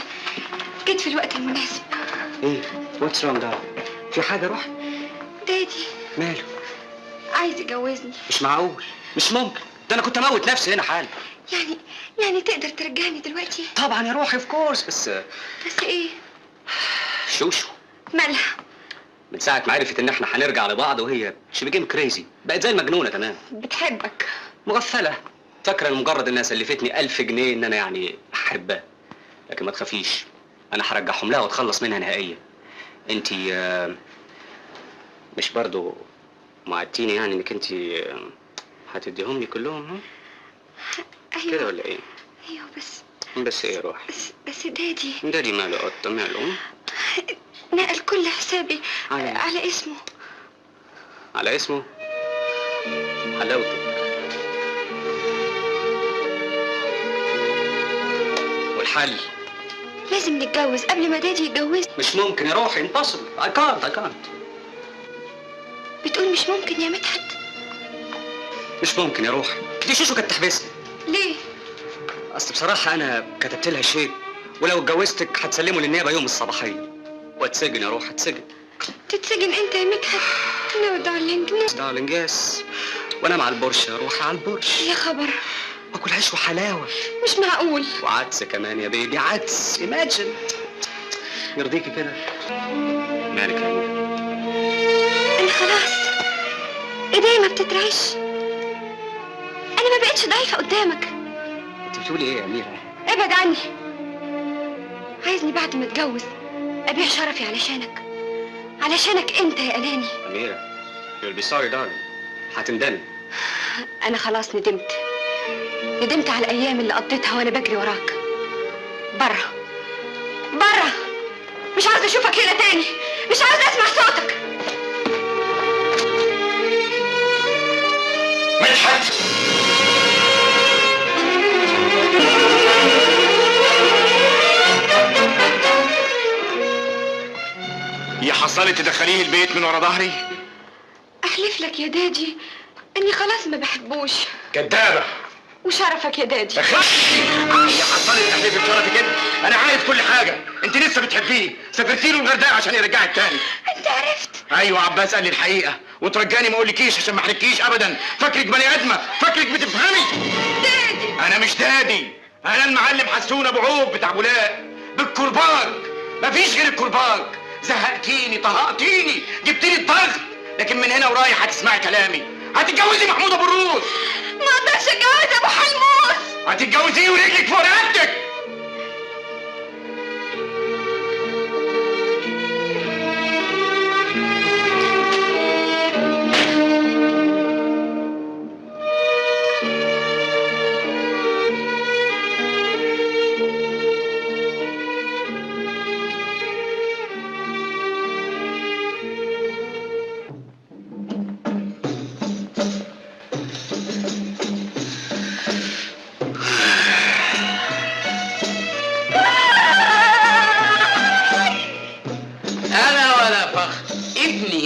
جيت في الوقت المناسب. ايه؟ واتس رونج ده؟ في حاجة روح؟ دادي ماله؟ عايز يجوزني. مش معقول، مش ممكن، ده انا كنت اموت نفسي هنا حالا. يعني تقدر ترجعني دلوقتي؟ طبعا يا روحي، اوف كورس. بس ايه؟ شوشو مالها؟ من ساعة ما عرفت ان احنا هنرجع لبعض وهي شي بيجيم كريزي، بقت زي المجنونة تمام. بتحبك؟ مغفلة، فاكرة ان مجرد انها سلفتني 1000 جنيه ان انا يعني احبها. لكن ما تخافيش، انا هرجعهم لها واتخلص منها نهائيا. انتي مش برضو وعدتيني يعني انك انتي هتديهم لي كلهم؟ ها؟ ايوه كده ولا ايه؟ ايوه بس ايه يا روح؟ بس دادي ماله قطة ماله؟ نقل كل حسابي على اسمه. على اسمه؟ حلاوتك. والحل؟ لازم نتجوز قبل ما دادي يتجوز. مش ممكن يا روحي، impossible. I can't. بتقول مش ممكن يا مدحت؟ مش ممكن يا روحي، دي شوشو كانت تحبسني. ليه؟ اصل بصراحة انا كتبت لها شيء، ولو اتجوزتك هتسلمه للنيابة يوم الصباحية واتسجن يا روحي، اتسجن. تتسجن انت يا مدحت؟ نو دارلينج نو. دارلينج يس. وانا مع البرش يا روحي، على البرش. يا خبر، واكل عيش وحلاوة. مش معقول. وعدس كمان يا بيبي، عدس. ايماجن. يرضيكي كده؟ مالك يا أميرة؟ انا خلاص ايديا ما بتترعش. انا ما بقتش ضعيفة قدامك. انت بتقولي ايه يا أميرة؟ ابعد عني. عايزني بعد ما اتجوز ابيع شرفي علشانك انت يا اناني. أميرة، you'll be sorry darling. هتندمي. انا خلاص ندمت على الايام اللي قضيتها وانا بجري وراك. بره مش عاوزه اشوفك هنا تاني، مش عاوزه اسمع صوتك. مدحت، يا حصلت تدخليه البيت من ورا ظهري؟ احلف لك يا دادي اني خلاص ما بحبوش. كدابة. وشرفك يا دادي. يا حصلت تحليف بشرفي كده؟ انا عارف كل حاجة. انت لسه بتحبيه، سافرتي له الغردقة عشان يرجعك تاني. انت عرفت؟ ايوه، عباس قال لي الحقيقة وترجاني ما اقولكيش عشان ما احرجكيش ابدا. فاكرك بني ادمة، فاكرك بتفهمي. دادي انا مش دادي، انا المعلم حسون ابو عوب بتاع بولاق بالكرباج. مفيش غير الكرباج. زهقتيني، طهقتيني، جبتيلي الضغط. لكن من هنا ورايح هتسمعي كلامي، هتتجوزي محمود ابو الروس. ما اقدرش اتجوز ابو حلموس. هتتجوزيه ورجلك فوق رقبتك.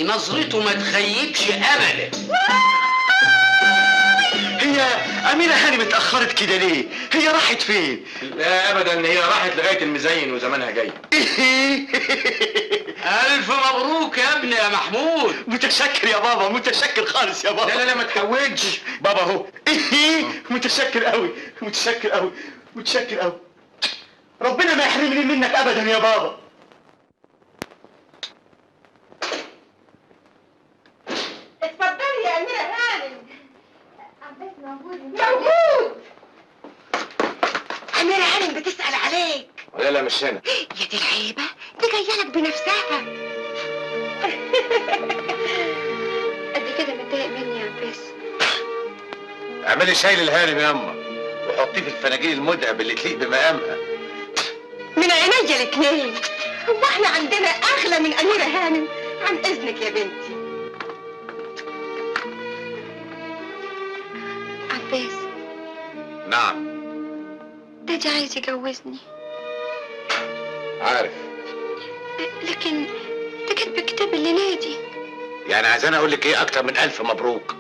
نظرته ما تخيبش ابدا. هي أميرة هانم اتأخرت كده ليه؟ هي راحت فين؟ لا أبدا، هي راحت لغاية المزين وزمانها جاي. ألف مبروك يا ابني يا محمود. متشكر يا بابا، متشكر خالص يا بابا. لا ما تحوجش بابا اهو. متشكر قوي، متشكر قوي، متشكر قوي. ربنا ما يحرمني منك أبدا يا بابا. اتفضلي يا أميرة هانم. عباس موجود. أميرة هانم بتسأل عليك. لا مش هنا. يا دي العيبة، دي جاية لك بنفسها. قد كده متضايق مني يا عباس؟ اعملي شاي للهانم يا اما، وحطيه في الفناجيل المذهب اللي تليق بمقامها. من عينيا الاتنين. هو احنا عندنا أغلى من أميرة هانم؟ عن إذنك يا بنتي. عباس. نعم. دادي عايز يجوزني. عارف. لكن ده كاتب كتاب اللي نادي. يعني عايزاني اقول لك ايه اكتر من 1000 مبروك؟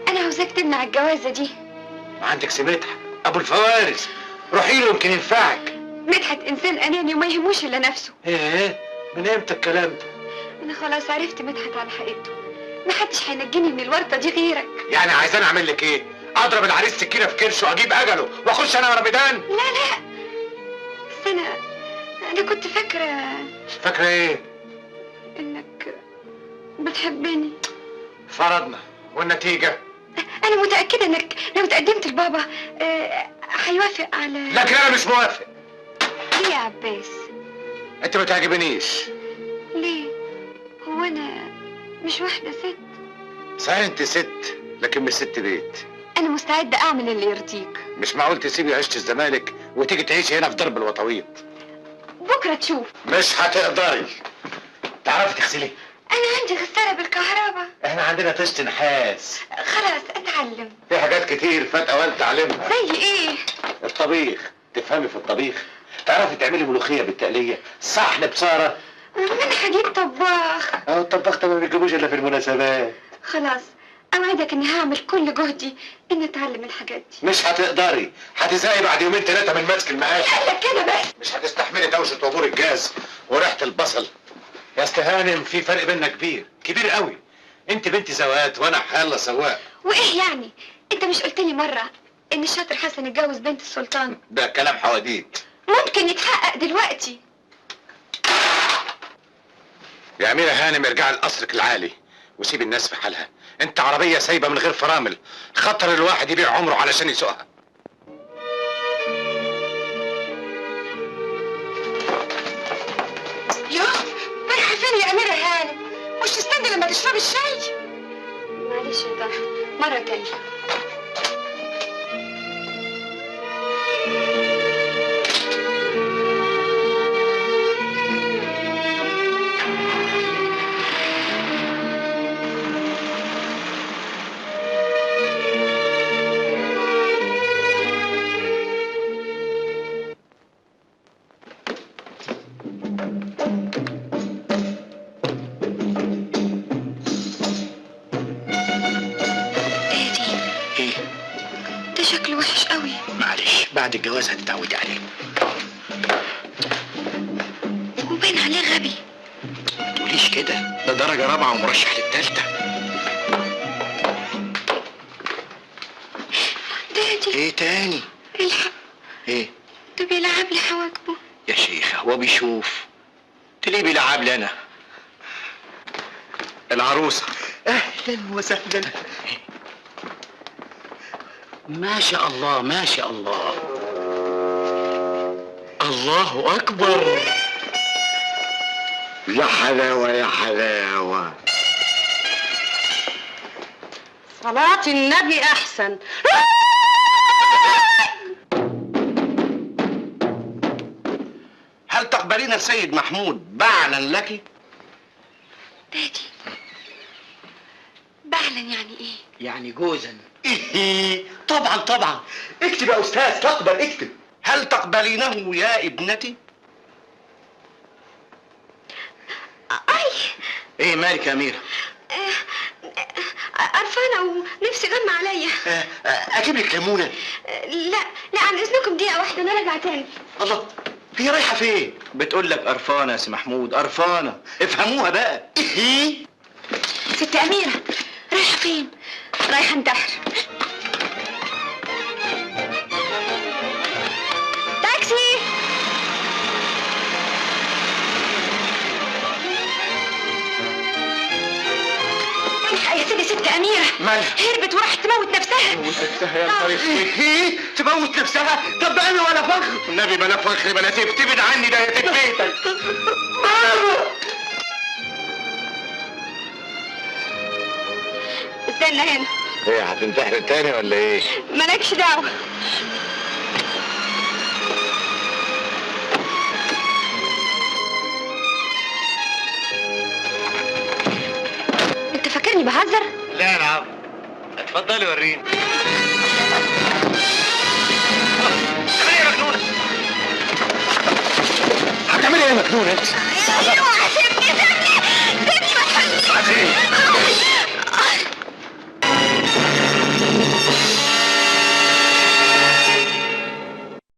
انا عاوزاك تمنع الجوازة دي. عندك سميتها ابو الفوارس، روحي له يمكن ينفعك. مدحت انسان اناني وما يهموش الا نفسه. ايه من امتى الكلام ده؟ انا خلاص عرفت مدحت على حقيقته، محدش هينجيني من الورطة دي غيرك. يعني عايزاني اعمل لك ايه؟ اضرب العريس سكينه في كرشه واجيب اجله واخش انا ورا ميدان؟ لا لا، بس انا كنت فاكرة ايه؟ انك بتحبني. فرضنا والنتيجه؟ انا متأكدة انك لو تقدمت لبابا هيوافق على. لكن انا مش موافق. ليه يا عباس؟ انت ما تعجبنيش. ليه؟ هو انا مش واحدة ست؟ صحيح انت ست، لكن مش ست بيت. انا مستعدة اعمل اللي يرضيك. مش معقول تسيبي عيشة الزمالك وتيجي تعيشي هنا في درب الوطويط. بكرة تشوف. مش هتقدري. تعرفي تغسلي؟ انا عندي غسالة بالكهرباء. احنا عندنا طشت نحاس. خلاص اتعلم. في حاجات كتير فات اوان تعلمها. زي ايه؟ الطبيخ، تفهمي في الطبيخ؟ تعرفي تعملي ملوخية بالتقلية، صحن بصارة؟ من هجيب طباخ. الطباخ ده ما بيجيبوش الا في المناسبات. خلاص اوعدك اني هعمل كل جهدي اني اتعلم الحاجات دي. مش هتقدري، هتزهقي بعد يومين ثلاثة من ماسك المقاش. قالك كده بس. مش هتستحملي دوشة وبور الجاز وريحة البصل. يا استهانم في فرق بيننا كبير، كبير قوي. انت بنت زوات وانا حالة سواق. وايه يعني؟ انت مش قلت لي مرة ان الشاطر حسن اتجوز بنت السلطان؟ ده كلام حواديت. ممكن يتحقق دلوقتي. يا أميرة هانم ارجعي لقصرك العالي وسيب الناس في حالها. انت عربية سايبة من غير فرامل، خطر الواحد يبيع عمره علشان يسوقها. يوه، رايحة فين يا أميرة هانم؟ مش تستني لما تشربي الشاي؟ معلش يا طه، مرة تانية. شكله وحش قوي. معلش بعد الجواز هتتعودي عليه. وبين عليه غبي. ما تقوليش كده، ده درجة رابعة ومرشح للتالتة. دادي. ايه تاني؟ الحق. ايه؟ ده بيلعب لي حواجبه. يا شيخة هو بيشوف. تلاقيه بيلعب لي انا. العروسة. اهلا وسهلا. ما شاء الله ما شاء الله. الله أكبر. يا حلاوة يا حلاوة. صلاة النبي أحسن. هل تقبلين السيد محمود بعلا لك؟ دادي، بعلا يعني ايه؟ يعني جوزا. إيه طبعا طبعا. اكتب يا أستاذ، تقبل اكتب. هل تقبلينه يا ابنتي؟ اي. ايه مالك يا أميرة؟ قرفانة ونفسي غمى عليا. أجيب لك ليمونة؟ لا لا، عن اذنكم دقيقة واحدة انا راجعة تاني. الله، هي رايحة فين؟ بتقول لك قرفانة يا سي محمود، قرفانة، افهموها بقى. ايه؟ ست أميرة، رايحة فين؟ رايحة انتحر. تاكسي. الحق يا سيدي، ست أميرة مالها؟ هربت وراحت تموت نفسها. تموت نفسها يا نهار اسود. ايه؟ تموت نفسها؟ طب انا ولا فخر؟ النبي بلا فخر بلا زفت، ابعد عني ده يا ست بيتك. استنى هنا. ايه هتنتحر تاني ولا ايه؟ مالكش دعوة. انت فاكرني بهزر؟ لا نعم. اتفضلي وريني. ايه يا مجنونة؟ هتعملي ايه يا مجنونة انت؟ ايوه، سيبني سيبني سيبني، ما تحلنيش. عايز ايه؟